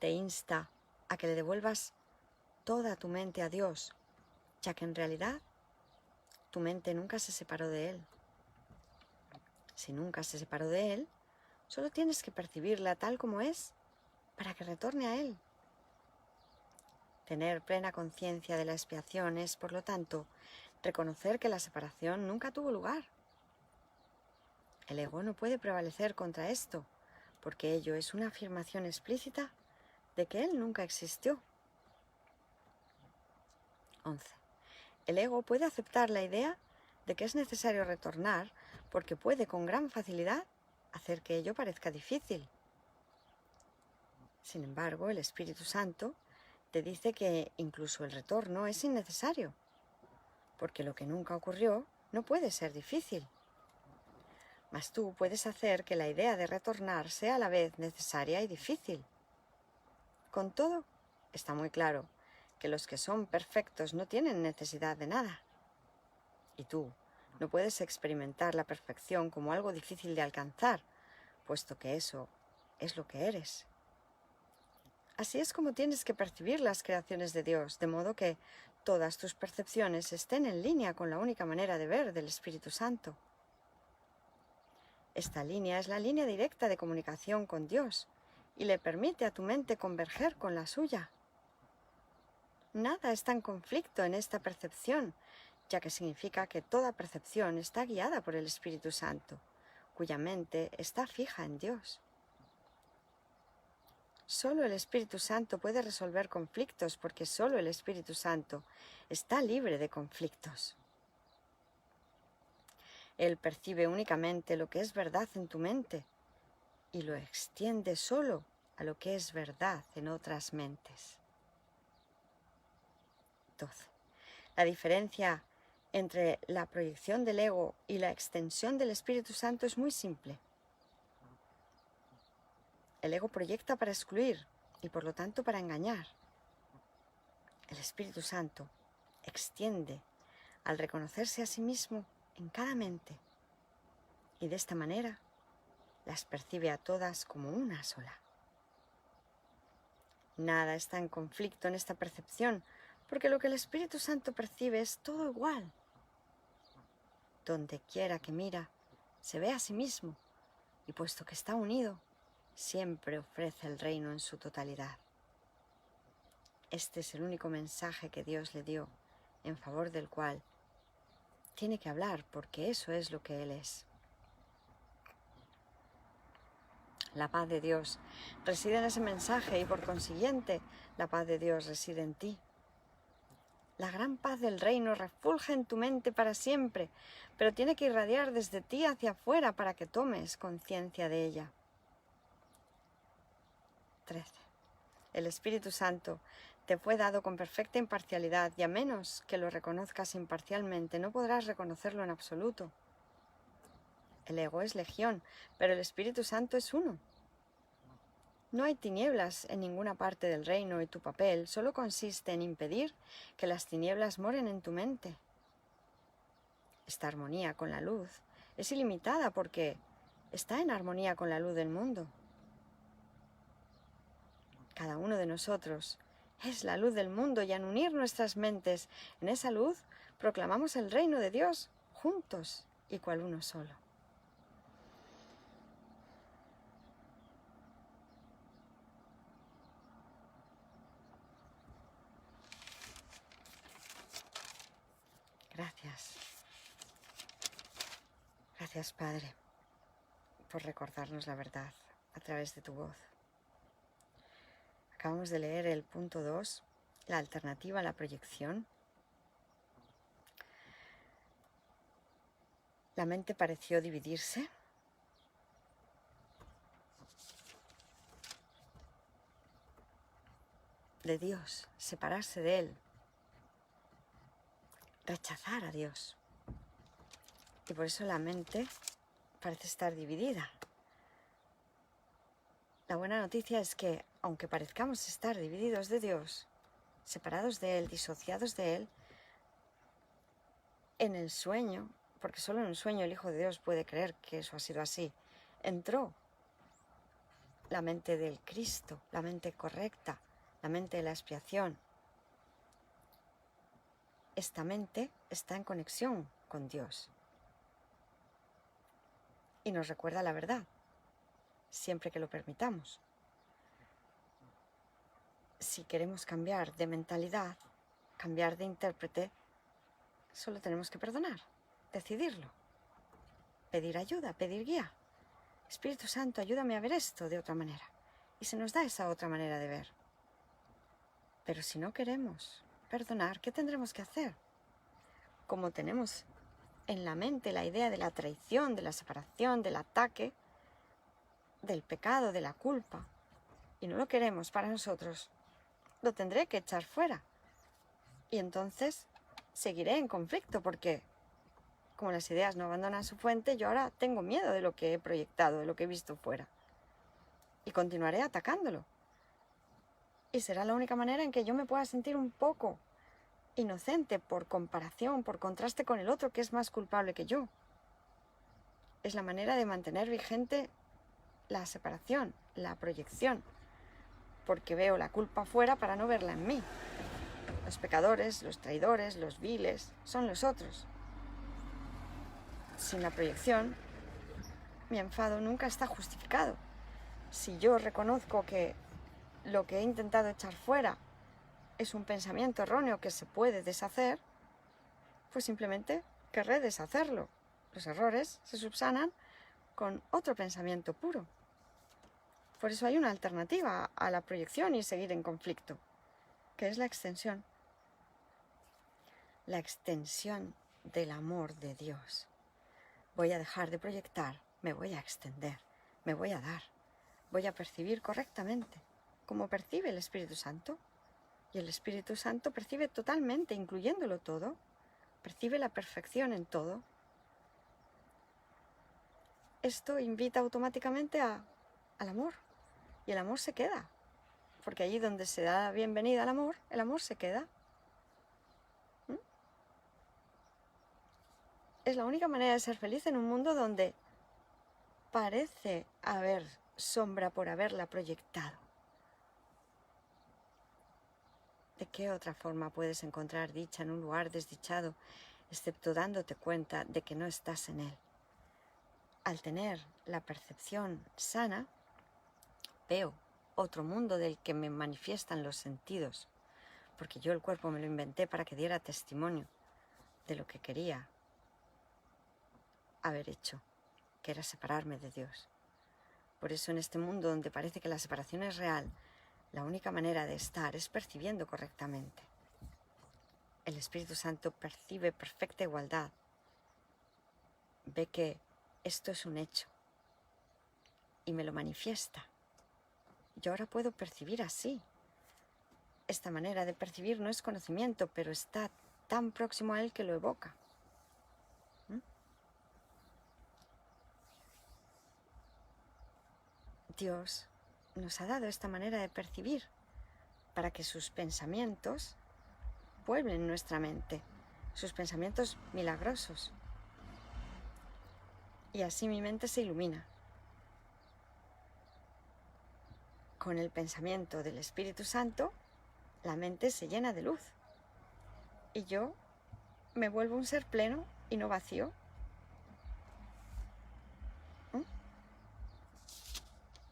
[SPEAKER 1] Te insta a que le devuelvas toda tu mente a Dios, ya que en realidad tu mente nunca se separó de Él. Si nunca se separó de Él, solo tienes que percibirla tal como es para que retorne a Él. Tener plena conciencia de la expiación es, por lo tanto, reconocer que la separación nunca tuvo lugar. El ego no puede prevalecer contra esto, porque ello es una afirmación explícita de que Él nunca existió. 11. El ego puede aceptar la idea de que es necesario retornar porque puede con gran facilidad hacer que ello parezca difícil. Sin embargo, el Espíritu Santo te dice que incluso el retorno es innecesario, porque lo que nunca ocurrió no puede ser difícil. Mas tú puedes hacer que la idea de retornar sea a la vez necesaria y difícil. Con todo, está muy claro que los que son perfectos no tienen necesidad de nada. Y tú no puedes experimentar la perfección como algo difícil de alcanzar, puesto que eso es lo que eres. Así es como tienes que percibir las creaciones de Dios, de modo que todas tus percepciones estén en línea con la única manera de ver del Espíritu Santo. Esta línea es la línea directa de comunicación con Dios y le permite a tu mente converger con la suya. Nada está en conflicto en esta percepción, ya que significa que toda percepción está guiada por el Espíritu Santo, cuya mente está fija en Dios. Solo el Espíritu Santo puede resolver conflictos, porque solo el Espíritu Santo está libre de conflictos. Él percibe únicamente lo que es verdad en tu mente y lo extiende solo a lo que es verdad en otras mentes. 12. La diferencia entre la proyección del ego y la extensión del Espíritu Santo es muy simple. El ego proyecta para excluir y por lo tanto para engañar. El Espíritu Santo extiende al reconocerse a sí mismo en cada mente y de esta manera las percibe a todas como una sola. Nada está en conflicto en esta percepción, porque lo que el Espíritu Santo percibe es todo igual. Donde quiera que mira, se ve a sí mismo, y puesto que está unido, siempre ofrece el reino en su totalidad. Este es el único mensaje que Dios le dio, en favor del cual tiene que hablar, porque eso es lo que Él es. La paz de Dios reside en ese mensaje y por consiguiente la paz de Dios reside en ti. La gran paz del reino refulge en tu mente para siempre, pero tiene que irradiar desde ti hacia afuera para que tomes conciencia de ella. 13. El Espíritu Santo te fue dado con perfecta imparcialidad y a menos que lo reconozcas imparcialmente no podrás reconocerlo en absoluto. El ego es legión, pero el Espíritu Santo es uno. No hay tinieblas en ninguna parte del reino y tu papel solo consiste en impedir que las tinieblas moren en tu mente. Esta armonía con la luz es ilimitada porque está en armonía con la luz del mundo. Cada uno de nosotros es la luz del mundo y al unir nuestras mentes en esa luz proclamamos el reino de Dios juntos y cual uno solo. Gracias. Gracias, Padre, por recordarnos la verdad a través de tu voz. Acabamos de leer el punto 2, la alternativa a la proyección. La mente pareció dividirse. De Dios, separarse de Él, rechazar a Dios. Y por eso la mente parece estar dividida. La buena noticia es que, aunque parezcamos estar divididos de Dios, separados de Él, disociados de Él, en el sueño, porque solo en el sueño el Hijo de Dios puede creer que eso ha sido así, entró la mente del Cristo, la mente correcta, la mente de la expiación. esta mente está en conexión con Dios. Y nos recuerda la verdad, siempre que lo permitamos. Si queremos cambiar de mentalidad, cambiar de intérprete, solo tenemos que perdonar, decidirlo, pedir ayuda, pedir guía. Espíritu Santo, ayúdame a ver esto de otra manera. Y se nos da esa otra manera de ver. Pero si no queremos perdonar, ¿qué tendremos que hacer? Como tenemos en la mente la idea de la traición, de la separación, del ataque, del pecado, de la culpa, y no lo queremos para nosotros, lo tendré que echar fuera. Y entonces seguiré en conflicto porque, como las ideas no abandonan su fuente, yo ahora tengo miedo de lo que he proyectado, de lo que he visto fuera. Y continuaré atacándolo. Y será la única manera en que yo me pueda sentir un poco inocente por comparación, por contraste con el otro que es más culpable que yo. Es la manera de mantener vigente la separación, la proyección, porque veo la culpa fuera para no verla en mí. Los pecadores, los traidores, los viles, son los otros. Sin la proyección, mi enfado nunca está justificado. Si yo reconozco que lo que he intentado echar fuera es un pensamiento erróneo que se puede deshacer, pues simplemente querré deshacerlo. Los errores se subsanan con otro pensamiento puro. Por eso hay una alternativa a la proyección y seguir en conflicto, que es la extensión. La extensión del amor de Dios. Voy a dejar de proyectar, me voy a extender, me voy a dar, voy a percibir correctamente, como percibe el Espíritu Santo. Y el Espíritu Santo percibe totalmente, incluyéndolo todo, percibe la perfección en todo. Esto invita automáticamente al amor, y el amor se queda, porque allí donde se da la bienvenida al amor, el amor se queda. Es la única manera de ser feliz en un mundo donde parece haber sombra por haberla proyectado. ¿De qué otra forma puedes encontrar dicha en un lugar desdichado, excepto dándote cuenta de que no estás en él? Al tener la percepción sana, veo otro mundo del que me manifiestan los sentidos, porque yo el cuerpo me lo inventé para que diera testimonio de lo que quería haber hecho, que era separarme de Dios. Por eso en este mundo donde parece que la separación es real, la única manera de estar es percibiendo correctamente. El Espíritu Santo percibe perfecta igualdad. Ve que esto es un hecho y me lo manifiesta. Yo ahora puedo percibir así. Esta manera de percibir no es conocimiento, pero está tan próximo a él que lo evoca. Dios nos ha dado esta manera de percibir para que sus pensamientos pueblen nuestra mente, sus pensamientos milagrosos. Y así mi mente se ilumina. Con el pensamiento del Espíritu Santo, la mente se llena de luz. Y yo me vuelvo un ser pleno y no vacío.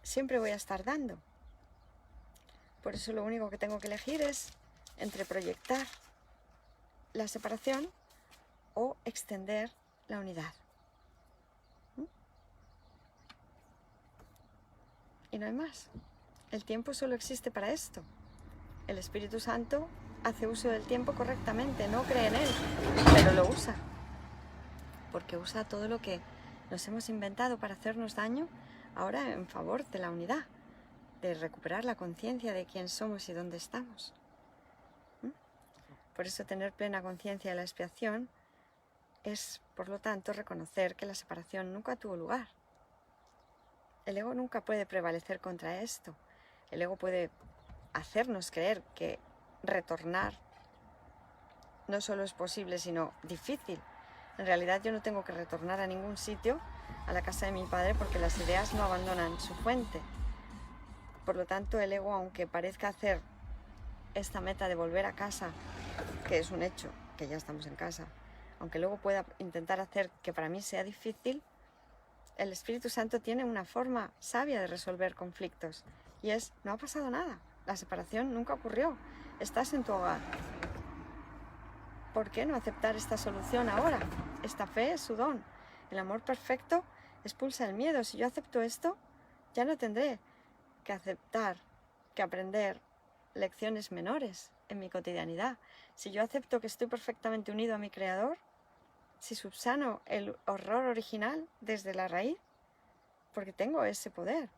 [SPEAKER 1] Siempre voy a estar dando. Por eso lo único que tengo que elegir es entre proyectar la separación o extender la unidad. Y no hay más. El tiempo solo existe para esto. El Espíritu Santo hace uso del tiempo correctamente, no cree en él, pero lo usa. Porque usa todo lo que nos hemos inventado para hacernos daño, ahora en favor de la unidad, de recuperar la conciencia de quién somos y dónde estamos. Por eso tener plena conciencia de la expiación es, por lo tanto, reconocer que la separación nunca tuvo lugar. El ego nunca puede prevalecer contra esto. El ego puede hacernos creer que retornar no solo es posible, sino difícil. En realidad yo no tengo que retornar a ningún sitio, a la casa de mi padre, porque las ideas no abandonan su fuente. Por lo tanto, el ego, aunque parezca hacer esta meta de volver a casa, que es un hecho que ya estamos en casa, aunque luego pueda intentar hacer que para mí sea difícil, el Espíritu Santo tiene una forma sabia de resolver conflictos y es, no ha pasado nada, la separación nunca ocurrió, estás en tu hogar. ¿Por qué no aceptar esta solución ahora? Esta fe es su don. El amor perfecto expulsa el miedo. Si yo acepto esto, ya no tendré que aceptar, que aprender lecciones menores en mi cotidianidad. Si yo acepto que estoy perfectamente unido a mi Creador, si subsano el horror original desde la raíz, porque tengo ese poder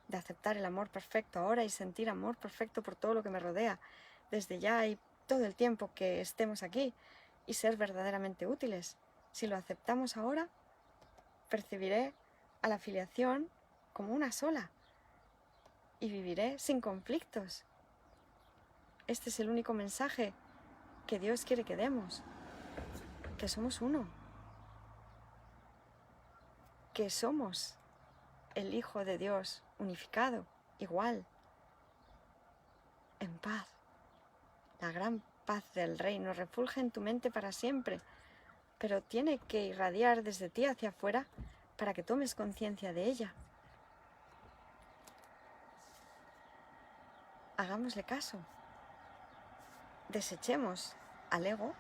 [SPEAKER 1] de aceptar el amor perfecto ahora y sentir amor perfecto por todo lo que me rodea, desde ya y todo el tiempo que estemos aquí, y ser verdaderamente útiles. Si lo aceptamos ahora, percibiré a la filiación como una sola y viviré sin conflictos. Este es el único mensaje que Dios quiere que demos, que somos uno, que somos el Hijo de Dios unificado, igual, en paz. La gran paz del reino refulge en tu mente para siempre, pero tiene que irradiar desde ti hacia afuera para que tomes conciencia de ella. Hagámosle caso. Desechemos al ego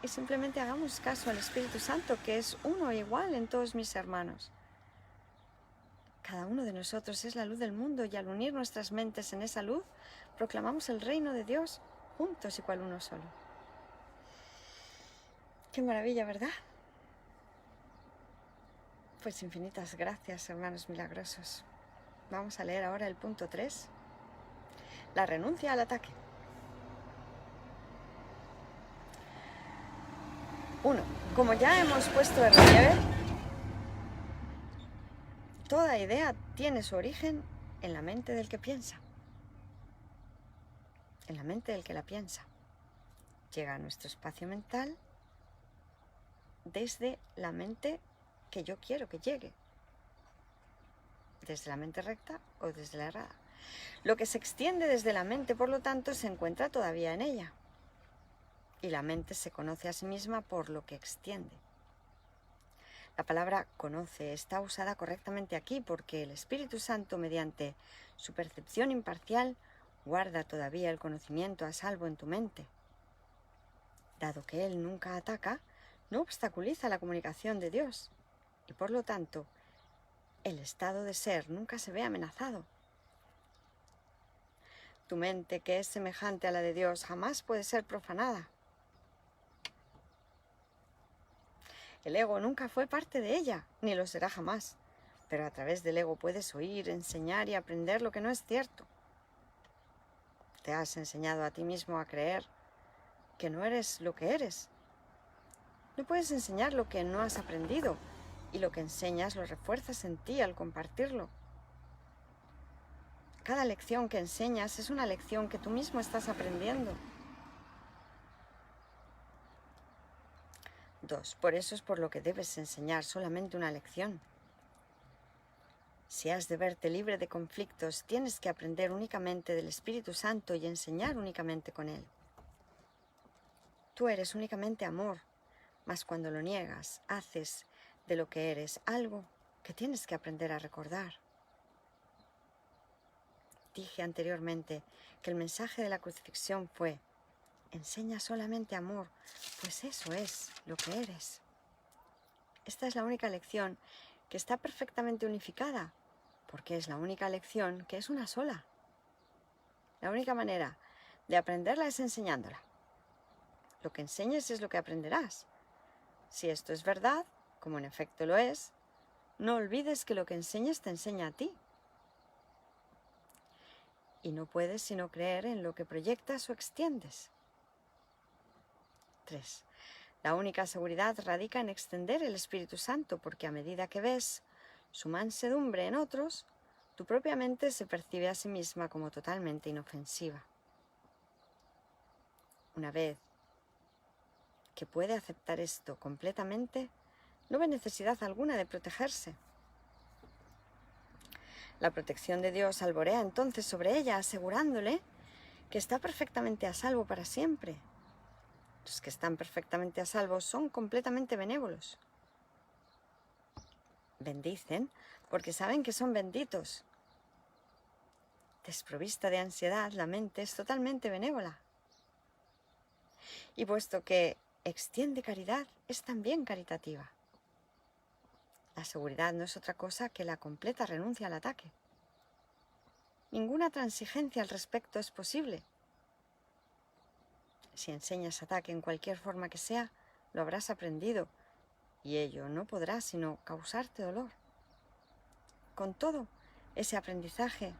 [SPEAKER 1] y simplemente hagamos caso al Espíritu Santo, que es uno e igual en todos mis hermanos. Cada uno de nosotros es la luz del mundo y al unir nuestras mentes en esa luz, proclamamos el reino de Dios juntos y cual uno solo. ¡Qué maravilla!, ¿verdad? Pues infinitas gracias, hermanos milagrosos. Vamos a leer ahora el punto 3. La renuncia al ataque. 1. Como ya hemos puesto de relieve, toda idea tiene su origen en la mente del que piensa. En la mente del que la piensa. Llega a nuestro espacio mental desde la mente que yo quiero que llegue. Desde la mente recta o desde la errada. Lo que se extiende desde la mente, por lo tanto, se encuentra todavía en ella. Y la mente se conoce a sí misma por lo que extiende. La palabra conoce está usada correctamente aquí porque el Espíritu Santo, mediante su percepción imparcial, guarda todavía el conocimiento a salvo en tu mente. Dado que Él nunca ataca, no obstaculiza la comunicación de Dios y por lo tanto el estado de ser nunca se ve amenazado. Tu mente, que es semejante a la de Dios, jamás puede ser profanada. El ego nunca fue parte de ella, ni lo será jamás, pero a través del ego puedes oír, enseñar y aprender lo que no es cierto. Te has enseñado a ti mismo a creer que no eres lo que eres. No puedes enseñar lo que no has aprendido, y lo que enseñas lo refuerzas en ti al compartirlo. Cada lección que enseñas es una lección que tú mismo estás aprendiendo. 2. Por eso es por lo que debes enseñar solamente una lección. Si has de verte libre de conflictos, tienes que aprender únicamente del Espíritu Santo y enseñar únicamente con Él. Tú eres únicamente amor, mas cuando lo niegas, haces de lo que eres algo que tienes que aprender a recordar. Dije anteriormente que el mensaje de la crucifixión fue: enseña solamente amor, pues eso es lo que eres. Esta es la única lección que está perfectamente unificada, porque es la única lección que es una sola. La única manera de aprenderla es enseñándola. Lo que enseñes es lo que aprenderás. Si esto es verdad, como en efecto lo es, no olvides que lo que enseñas te enseña a ti. Y no puedes sino creer en lo que proyectas o extiendes. 3. La única seguridad radica en extender el Espíritu Santo, porque a medida que ves su mansedumbre en otros, tu propia mente se percibe a sí misma como totalmente inofensiva. Una vez que puede aceptar esto completamente, no ve necesidad alguna de protegerse. La protección de Dios alborea entonces sobre ella, asegurándole que está perfectamente a salvo para siempre. Los que están perfectamente a salvo son completamente benévolos. Bendicen porque saben que son benditos. Desprovista de ansiedad, la mente es totalmente benévola. Y puesto que extiende caridad, es también caritativa. La seguridad no es otra cosa que la completa renuncia al ataque. Ninguna transigencia al respecto es posible. Si enseñas ataque en cualquier forma que sea, lo habrás aprendido, y ello no podrá sino causarte dolor. Con todo, ese aprendizaje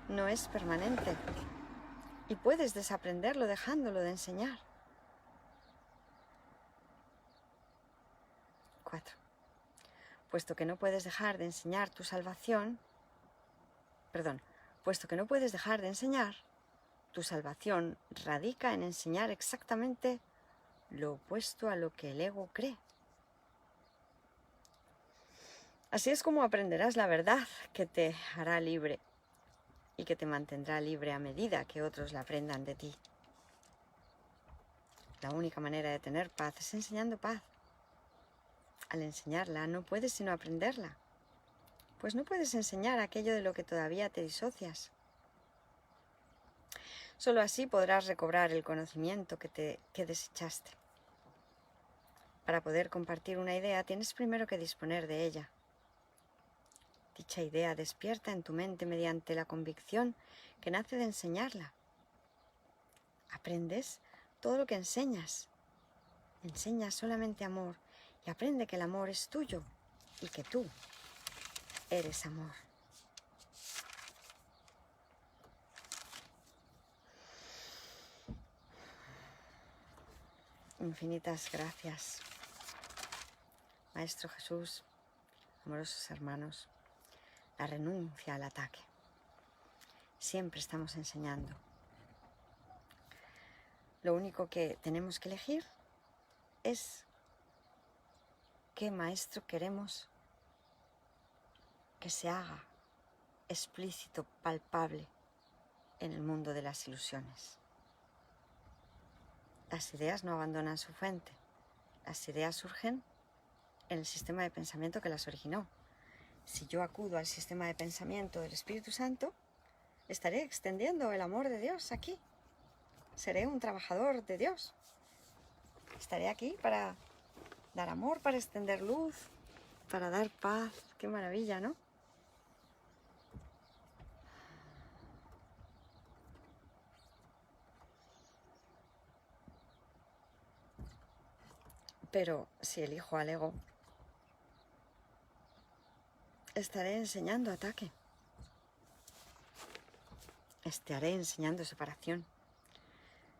[SPEAKER 1] no es permanente, y puedes desaprenderlo dejándolo de enseñar. 4. Puesto que no puedes dejar de enseñar tu salvación, puesto que no puedes dejar de enseñar, tu salvación radica en enseñar exactamente lo opuesto a lo que el ego cree. Así es como aprenderás la verdad que te hará libre y que te mantendrá libre a medida que otros la aprendan de ti. La única manera de tener paz es enseñando paz. Al enseñarla no puedes sino aprenderla, pues no puedes enseñar aquello de lo que todavía te disocias. Solo así podrás recobrar el conocimiento que desechaste. Para poder compartir una idea tienes primero que disponer de ella. Dicha idea despierta en tu mente mediante la convicción que nace de enseñarla. Aprendes todo lo que enseñas. Enseña solamente amor y aprende que el amor es tuyo y que tú eres amor. Infinitas gracias, Maestro Jesús, amorosos hermanos. La renuncia al ataque. Siempre estamos enseñando. Lo único que tenemos que elegir es qué maestro queremos que se haga explícito, palpable en el mundo de las ilusiones. Las ideas no abandonan su fuente. Las ideas surgen en el sistema de pensamiento que las originó. Si yo acudo al sistema de pensamiento del Espíritu Santo, estaré extendiendo el amor de Dios aquí. Seré un trabajador de Dios. Estaré aquí para dar amor, para extender luz, para dar paz. Qué maravilla, ¿no? Pero si elijo al ego, estaré enseñando ataque. Estaré enseñando separación.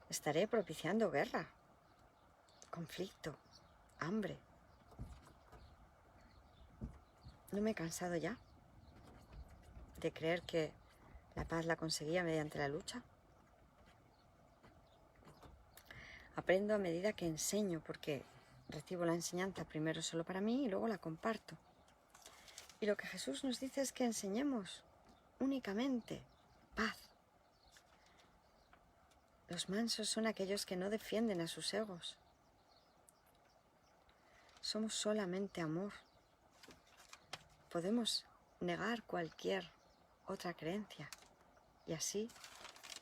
[SPEAKER 1] Estaré propiciando guerra, conflicto, hambre. ¿No me he cansado ya de creer que la paz la conseguía mediante la lucha? Aprendo a medida que enseño, porque recibo la enseñanza primero solo para mí y luego la comparto. Y lo que Jesús nos dice es que enseñemos únicamente paz. Los mansos son aquellos que no defienden a sus egos. Somos solamente amor. Podemos negar cualquier otra creencia y así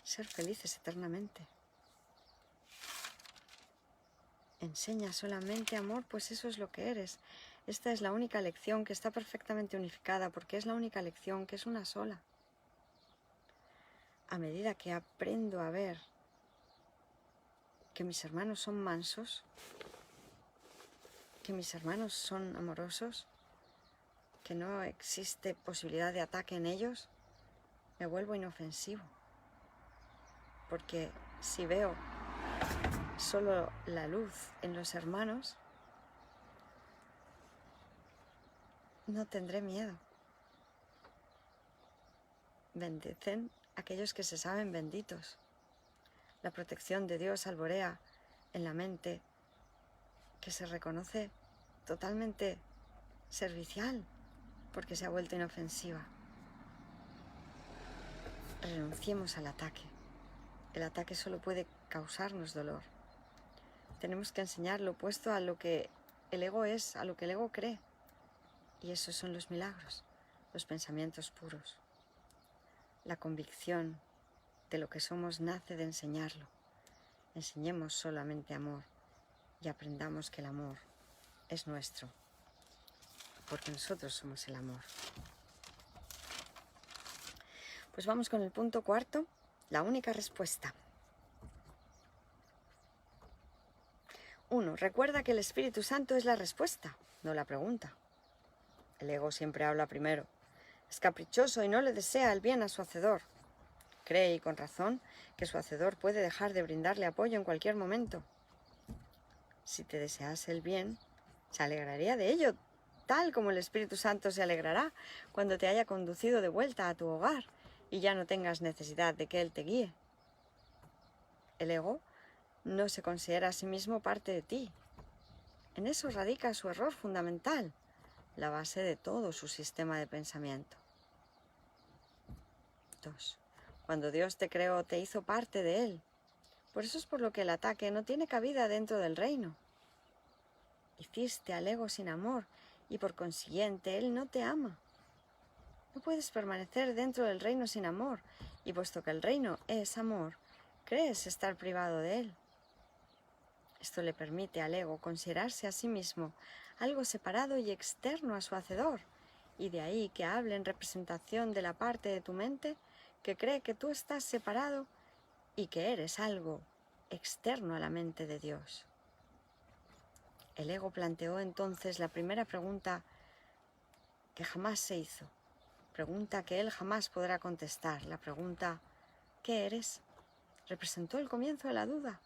[SPEAKER 1] ser felices eternamente. Enseña solamente amor, pues eso es lo que eres. Esta es la única lección que está perfectamente unificada, porque es la única lección que es una sola. A medida que aprendo a ver que mis hermanos son mansos, que mis hermanos son amorosos, que no existe posibilidad de ataque en ellos, me vuelvo inofensivo. Porque si veo solo la luz en los hermanos, no tendré miedo. Bendicen aquellos que se saben benditos. La protección de Dios alborea en la mente que se reconoce totalmente servicial porque se ha vuelto inofensiva. Renunciemos al ataque. El ataque solo puede causarnos dolor. Tenemos que enseñar lo opuesto a lo que el ego es, a lo que el ego cree. Y esos son los milagros, los pensamientos puros. La convicción de lo que somos nace de enseñarlo. Enseñemos solamente amor y aprendamos que el amor es nuestro, porque nosotros somos el amor. Pues vamos con el punto cuarto, la única respuesta. 1. Recuerda que el Espíritu Santo es la respuesta, no la pregunta. El ego siempre habla primero. Es caprichoso y no le desea el bien a su hacedor. Cree, y con razón, que su hacedor puede dejar de brindarle apoyo en cualquier momento. Si te desease el bien, se alegraría de ello, tal como el Espíritu Santo se alegrará cuando te haya conducido de vuelta a tu hogar y ya no tengas necesidad de que Él te guíe. El ego no se considera a sí mismo parte de ti. En eso radica su error fundamental, la base de todo su sistema de pensamiento. 2. Cuando Dios te creó, te hizo parte de Él. Por eso es por lo que el ataque no tiene cabida dentro del reino. Hiciste al ego sin amor y por consiguiente Él no te ama. No puedes permanecer dentro del reino sin amor y puesto que el reino es amor, crees estar privado de Él. Esto le permite al ego considerarse a sí mismo algo separado y externo a su hacedor, y de ahí que hable en representación de la parte de tu mente que cree que tú estás separado y que eres algo externo a la mente de Dios. El ego planteó entonces la primera pregunta que jamás se hizo, pregunta que él jamás podrá contestar, la pregunta ¿qué eres? Representó el comienzo de la duda.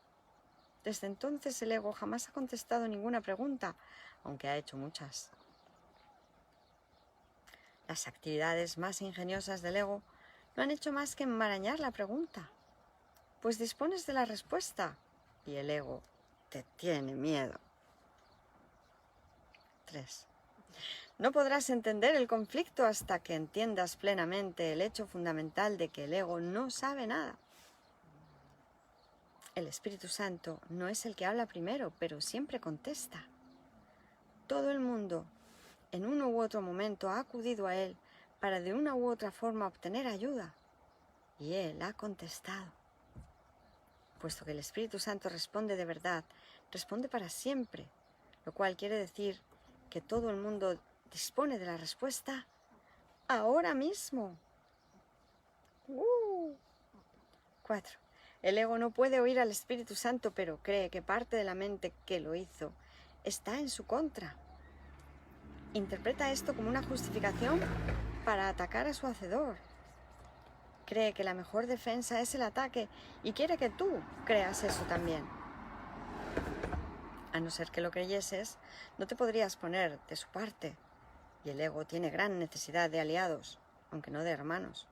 [SPEAKER 1] Desde entonces el ego jamás ha contestado ninguna pregunta, aunque ha hecho muchas. Las actividades más ingeniosas del ego no han hecho más que enmarañar la pregunta, pues dispones de la respuesta y el ego te tiene miedo. 3. No podrás entender el conflicto hasta que entiendas plenamente el hecho fundamental de que el ego no sabe nada. El Espíritu Santo no es el que habla primero, pero siempre contesta. Todo el mundo, en uno u otro momento, ha acudido a Él para de una u otra forma obtener ayuda, y Él ha contestado. Puesto que el Espíritu Santo responde de verdad, responde para siempre, lo cual quiere decir que todo el mundo dispone de la respuesta ahora mismo. 4. El ego no puede oír al Espíritu Santo, pero cree que parte de la mente que lo hizo está en su contra. Interpreta esto como una justificación para atacar a su hacedor. Cree que la mejor defensa es el ataque y quiere que tú creas eso también. A no ser que lo creyeses, no te podrías poner de su parte. Y el ego tiene gran necesidad de aliados, aunque no de hermanos.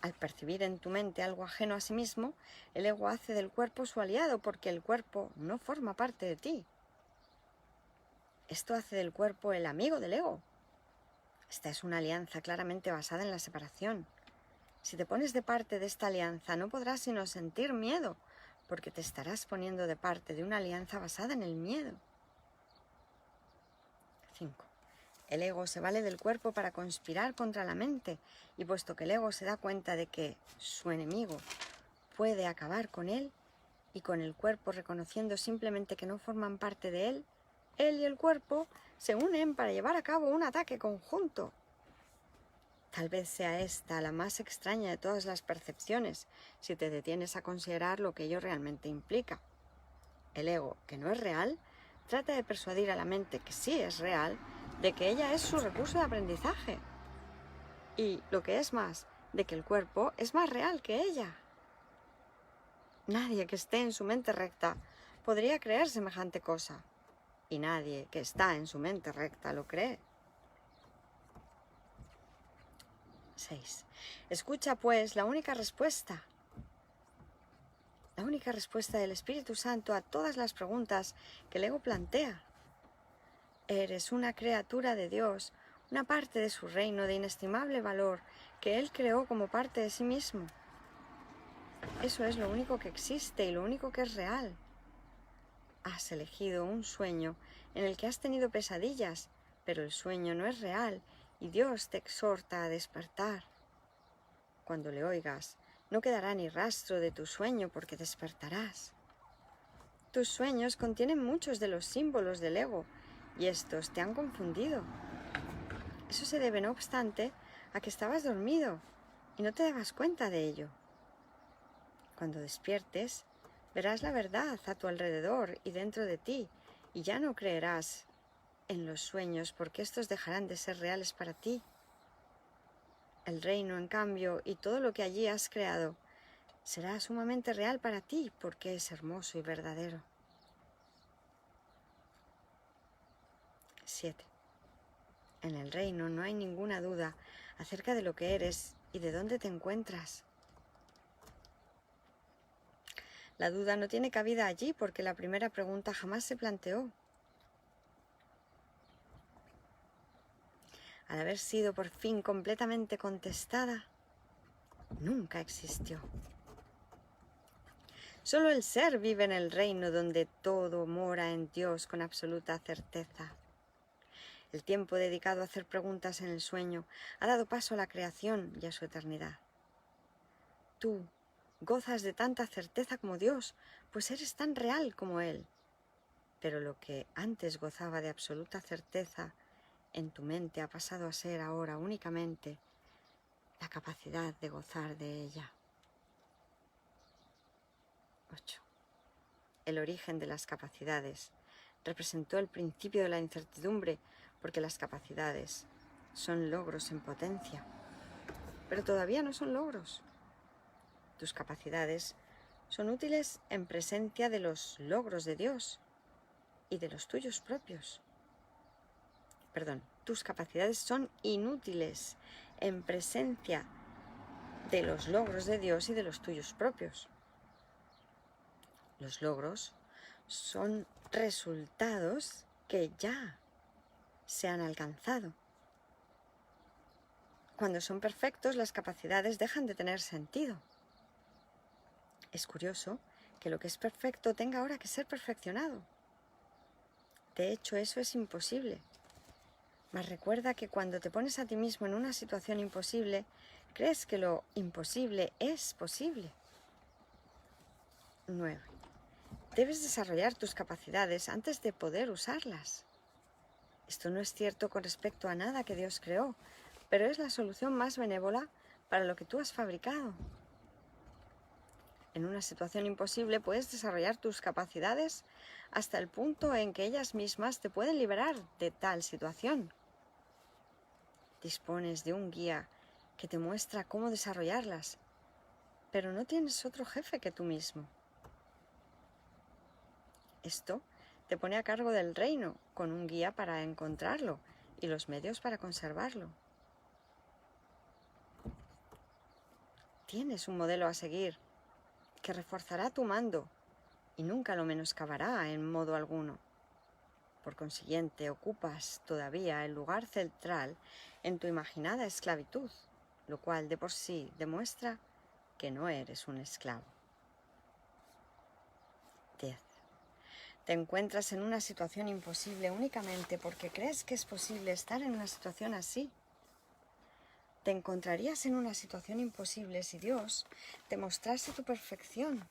[SPEAKER 1] Al percibir en tu mente algo ajeno a sí mismo, el ego hace del cuerpo su aliado porque el cuerpo no forma parte de ti. Esto hace del cuerpo el amigo del ego. Esta es una alianza claramente basada en la separación. Si te pones de parte de esta alianza, no podrás sino sentir miedo, porque te estarás poniendo de parte de una alianza basada en el miedo. 5. El ego se vale del cuerpo para conspirar contra la mente, y puesto que el ego se da cuenta de que su enemigo puede acabar con él, y con el cuerpo reconociendo simplemente que no forman parte de él y el cuerpo se unen para llevar a cabo un ataque conjunto. Tal vez sea esta la más extraña de todas las percepciones, si te detienes a considerar lo que ello realmente implica. El ego, que no es real, trata de persuadir a la mente que sí es real, de que ella es su recurso de aprendizaje. Y, lo que es más, de que el cuerpo es más real que ella. Nadie que esté en su mente recta podría creer semejante cosa. Y nadie que está en su mente recta lo cree. 6. Escucha, pues, la única respuesta del Espíritu Santo a todas las preguntas que el ego plantea. Eres una criatura de Dios, una parte de su reino de inestimable valor que Él creó como parte de sí mismo. Eso es lo único que existe y lo único que es real. has elegido un sueño en el que has tenido pesadillas, pero el sueño no es real y Dios te exhorta a despertar. Cuando le oigas, no quedará ni rastro de tu sueño porque despertarás. Tus sueños contienen muchos de los símbolos del ego y estos te han confundido. Eso se debe, no obstante, a que estabas dormido y no te dabas cuenta de ello. Cuando despiertes, verás la verdad a tu alrededor y dentro de ti, y ya no creerás en los sueños porque estos dejarán de ser reales para ti. El reino, en cambio, y todo lo que allí has creado, será sumamente real para ti porque es hermoso y verdadero. 7. En el reino no hay ninguna duda acerca de lo que eres y de dónde te encuentras. La duda no tiene cabida allí porque la primera pregunta jamás se planteó. Al haber sido por fin completamente contestada, nunca existió. Solo el ser vive en el reino donde todo mora en Dios con absoluta certeza. El tiempo dedicado a hacer preguntas en el sueño ha dado paso a la creación y a su eternidad. Tú gozas de tanta certeza como Dios, pues eres tan real como Él. Pero lo que antes gozaba de absoluta certeza en tu mente ha pasado a ser ahora únicamente la capacidad de gozar de ella. 8. El origen de las capacidades representó el principio de la incertidumbre porque las capacidades son logros en potencia, pero todavía no son logros. Tus capacidades son útiles en presencia de los logros de Dios y de los tuyos propios. Tus capacidades son inútiles en presencia de los logros de Dios y de los tuyos propios. Los logros son resultados que ya se han alcanzado. Cuando son perfectos, las capacidades dejan de tener sentido. Es curioso que lo que es perfecto tenga ahora que ser perfeccionado. De hecho, eso es imposible. Mas recuerda que cuando te pones a ti mismo en una situación imposible, crees que lo imposible es posible. 9. Debes desarrollar tus capacidades antes de poder usarlas. Esto no es cierto con respecto a nada que Dios creó, pero es la solución más benévola para lo que tú has fabricado. En una situación imposible puedes desarrollar tus capacidades hasta el punto en que ellas mismas te pueden liberar de tal situación. Dispones de un guía que te muestra cómo desarrollarlas, pero no tienes otro jefe que tú mismo. Esto te pone a cargo del reino, con un guía para encontrarlo y los medios para conservarlo. Tienes un modelo a seguir que reforzará tu mando y nunca lo menoscabará en modo alguno. Por consiguiente, ocupas todavía el lugar central en tu imaginada esclavitud, lo cual de por sí demuestra que no eres un esclavo. 10. Te encuentras en una situación imposible únicamente porque crees que es posible estar en una situación así. Te encontrarías en una situación imposible si Dios te mostrase tu perfección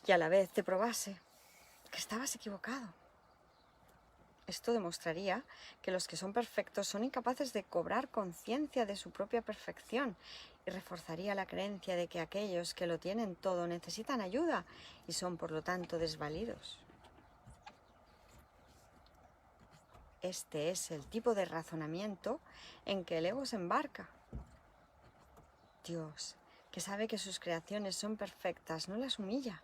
[SPEAKER 1] y a la vez te probase que estabas equivocado. Esto demostraría que los que son perfectos son incapaces de cobrar conciencia de su propia perfección y reforzaría la creencia de que aquellos que lo tienen todo necesitan ayuda y son por lo tanto desvalidos. Este es el tipo de razonamiento en que el ego se embarca. Dios, que sabe que sus creaciones son perfectas, no las humilla.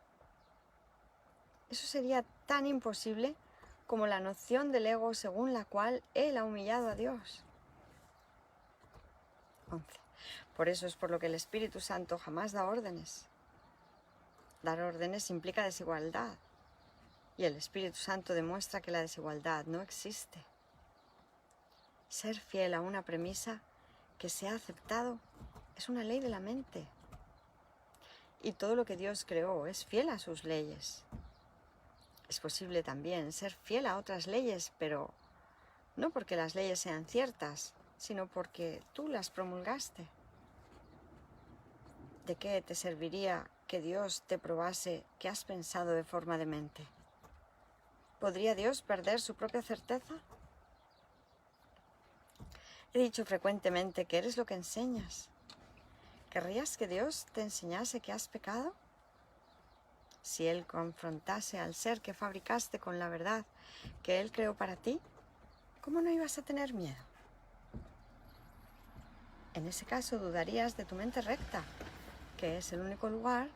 [SPEAKER 1] Eso sería tan imposible como la noción del ego según la cual él ha humillado a Dios. 11. Por eso es por lo que el Espíritu Santo jamás da órdenes. Dar órdenes implica desigualdad, y el Espíritu Santo demuestra que la desigualdad no existe. Ser fiel a una premisa que se ha aceptado es una ley de la mente. Y todo lo que Dios creó es fiel a sus leyes. Es posible también ser fiel a otras leyes, pero no porque las leyes sean ciertas, sino porque tú las promulgaste. ¿De qué te serviría que Dios te probase que has pensado de forma demente? ¿Podría Dios perder su propia certeza? He dicho frecuentemente que eres lo que enseñas. ¿Querrías que Dios te enseñase que has pecado? Si Él confrontase al ser que fabricaste con la verdad que Él creó para ti, ¿cómo no ibas a tener miedo? En ese caso dudarías de tu mente recta, que es el único lugar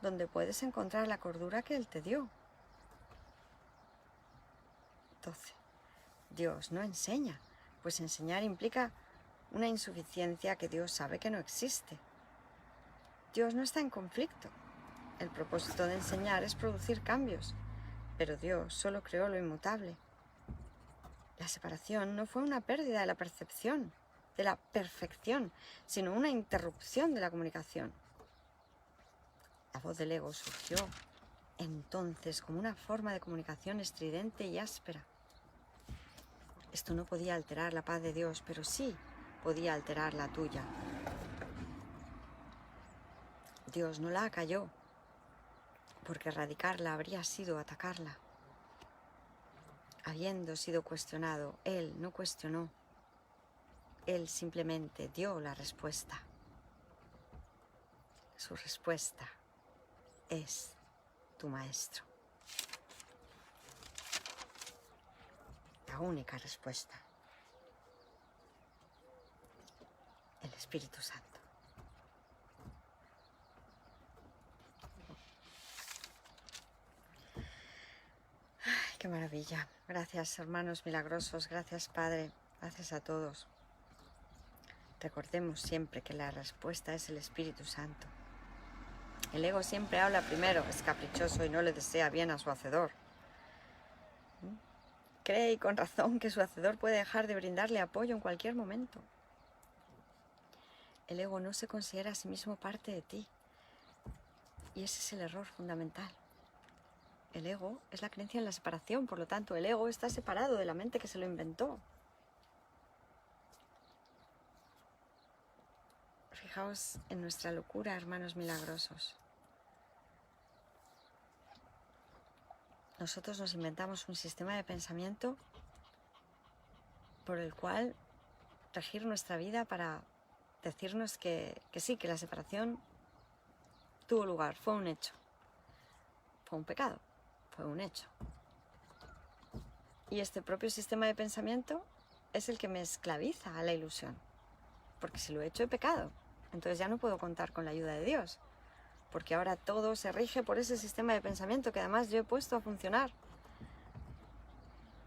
[SPEAKER 1] donde puedes encontrar la cordura que Él te dio. 12. Dios no enseña, pues enseñar implica una insuficiencia que Dios sabe que no existe. Dios no está en conflicto. El propósito de enseñar es producir cambios, pero Dios solo creó lo inmutable. La separación no fue una pérdida de la percepción, de la perfección, sino una interrupción de la comunicación. La voz del ego surgió entonces como una forma de comunicación estridente y áspera. Esto no podía alterar la paz de Dios, pero sí podía alterar la tuya. Dios no la acalló, porque erradicarla habría sido atacarla. Habiendo sido cuestionado, Él no cuestionó. Él simplemente dio la respuesta. Su respuesta es tu maestro. La única respuesta. El Espíritu Santo. Ay, qué maravilla. Gracias, hermanos milagrosos. Gracias, Padre. Gracias a todos. Recordemos siempre que la respuesta es el Espíritu Santo. El ego siempre habla primero, es caprichoso y no le desea bien a su hacedor. Cree, y con razón, que su hacedor puede dejar de brindarle apoyo en cualquier momento. El ego no se considera a sí mismo parte de ti. Y ese es el error fundamental. El ego es la creencia en la separación, por lo tanto, el ego está separado de la mente que se lo inventó. Fijaos en nuestra locura, hermanos milagrosos. Nosotros nos inventamos un sistema de pensamiento por el cual regir nuestra vida para decirnos que sí, que la separación tuvo lugar, fue un hecho. Fue un pecado, fue un hecho. Y este propio sistema de pensamiento es el que me esclaviza a la ilusión. Porque si lo he hecho, he pecado. Entonces ya no puedo contar con la ayuda de Dios. Porque ahora todo se rige por ese sistema de pensamiento que además yo he puesto a funcionar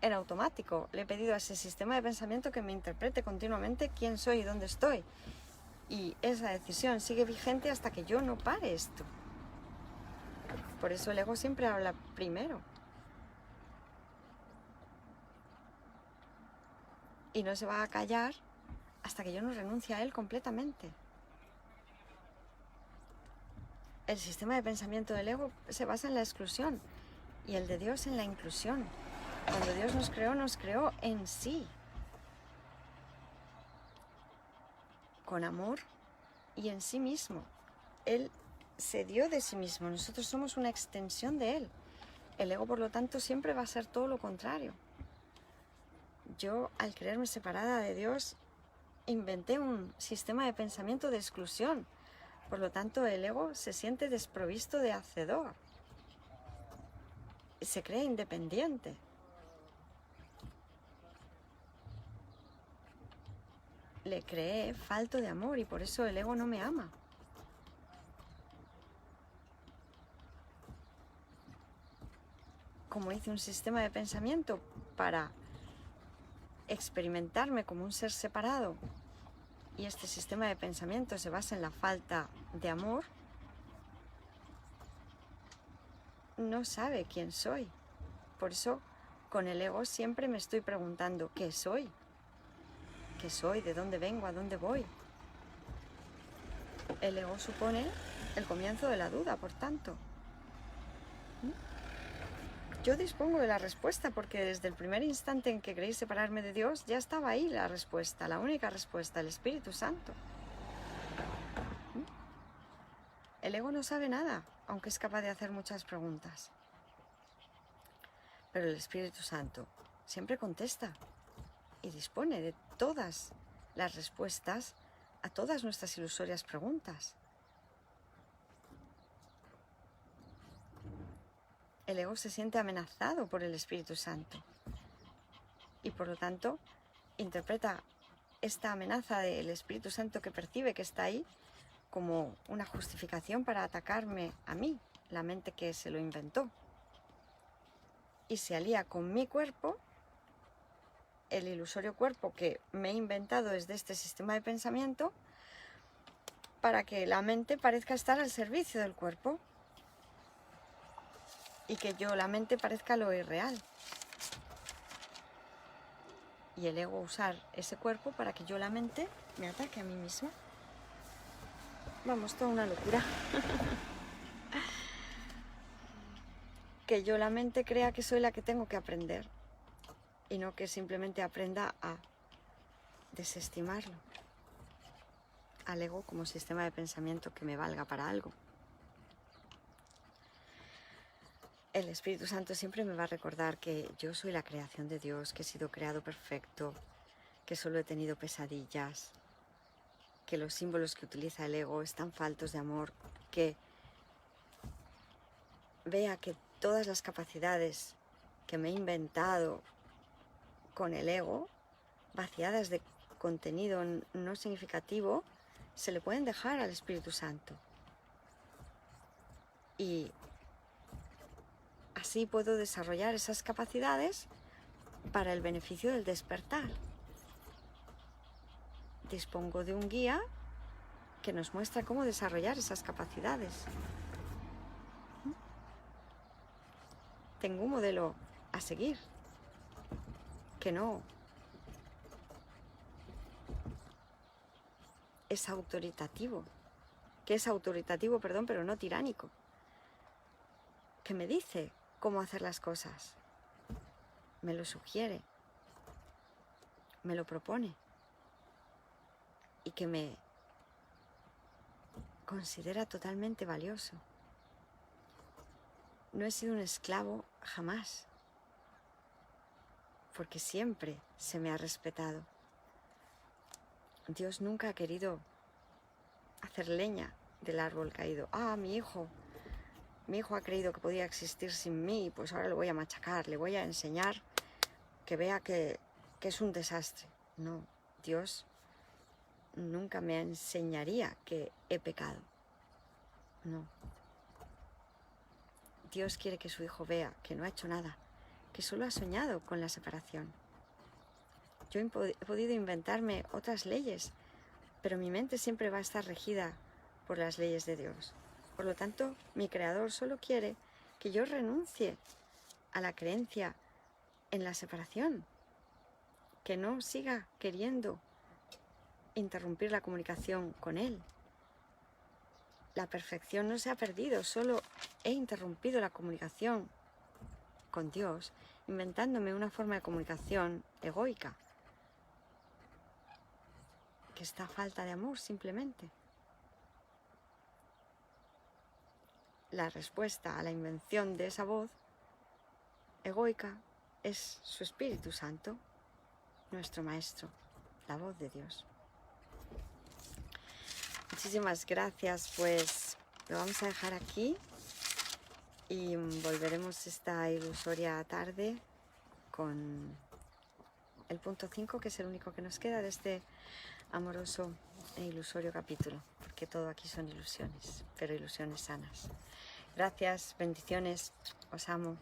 [SPEAKER 1] en automático. Le he pedido a ese sistema de pensamiento que me interprete continuamente quién soy y dónde estoy. Y esa decisión sigue vigente hasta que yo no pare esto. Por eso el ego siempre habla primero. Y no se va a callar hasta que yo no renuncie a él completamente. El sistema de pensamiento del ego se basa en la exclusión y el de Dios en la inclusión. Cuando Dios nos creó en sí, con amor y en sí mismo. Él se dio de sí mismo, nosotros somos una extensión de Él. El ego, por lo tanto, siempre va a ser todo lo contrario. Yo, al creerme separada de Dios, inventé un sistema de pensamiento de exclusión. Por lo tanto, el ego se siente desprovisto de hacedor. Se cree independiente. Le creé falto de amor y por eso el ego no me ama. Como hice un sistema de pensamiento para experimentarme como un ser separado y este sistema de pensamiento se basa en la falta de amor, no sabe quién soy. Por eso, con el ego siempre me estoy preguntando ¿qué soy? ¿Qué soy? ¿De dónde vengo? ¿A dónde voy? El ego supone el comienzo de la duda, por tanto. Yo dispongo de la respuesta porque desde el primer instante en que creí separarme de Dios, ya estaba ahí la respuesta, la única respuesta, el Espíritu Santo. El ego no sabe nada, aunque es capaz de hacer muchas preguntas. Pero el Espíritu Santo siempre contesta y dispone de todas las respuestas a todas nuestras ilusorias preguntas. El ego se siente amenazado por el Espíritu Santo y por lo tanto interpreta esta amenaza del Espíritu Santo que percibe que está ahí como una justificación para atacarme a mí, la mente que se lo inventó. Y se alía con mi cuerpo, el ilusorio cuerpo que me he inventado desde este sistema de pensamiento, para que la mente parezca estar al servicio del cuerpo y que la mente parezca lo irreal. Y el ego usar ese cuerpo para que la mente me ataque a mí misma. Vamos, toda una locura. Que la mente crea que soy la que tengo que aprender y no que simplemente aprenda a desestimarlo, al ego como sistema de pensamiento que me valga para algo. El Espíritu Santo siempre me va a recordar que yo soy la creación de Dios, que he sido creado perfecto, que solo he tenido pesadillas, que los símbolos que utiliza el ego están faltos de amor, que vea que todas las capacidades que me he inventado con el ego, vaciadas de contenido no significativo, se le pueden dejar al Espíritu Santo. Y así puedo desarrollar esas capacidades para el beneficio del despertar. Dispongo de un guía que nos muestra cómo desarrollar esas capacidades. Tengo un modelo a seguir, que no es autoritativo, pero no tiránico, que me dice cómo hacer las cosas, me lo sugiere, me lo propone y que me considera totalmente valioso. No he sido un esclavo jamás, porque siempre se me ha respetado. Dios nunca ha querido hacer leña del árbol caído. Mi hijo ha creído que podía existir sin mí, pues ahora lo voy a machacar, le voy a enseñar que vea que es un desastre. No, Dios nunca me enseñaría que he pecado. No. Dios quiere que su hijo vea que no ha hecho nada, que solo ha soñado con la separación. Yo he podido inventarme otras leyes, pero mi mente siempre va a estar regida por las leyes de Dios. Por lo tanto, mi Creador solo quiere que yo renuncie a la creencia en la separación, que no siga queriendo interrumpir la comunicación con Él. La perfección no se ha perdido, solo he interrumpido la comunicación con Dios, inventándome una forma de comunicación egoica, que está falta de amor simplemente. La respuesta a la invención de esa voz egoica es su Espíritu Santo, nuestro Maestro, la voz de Dios. Muchísimas gracias, pues lo vamos a dejar aquí y volveremos esta ilusoria tarde con el punto 5, que es el único que nos queda de este amoroso e ilusorio capítulo, porque todo aquí son ilusiones, pero ilusiones sanas. Gracias, bendiciones, os amo.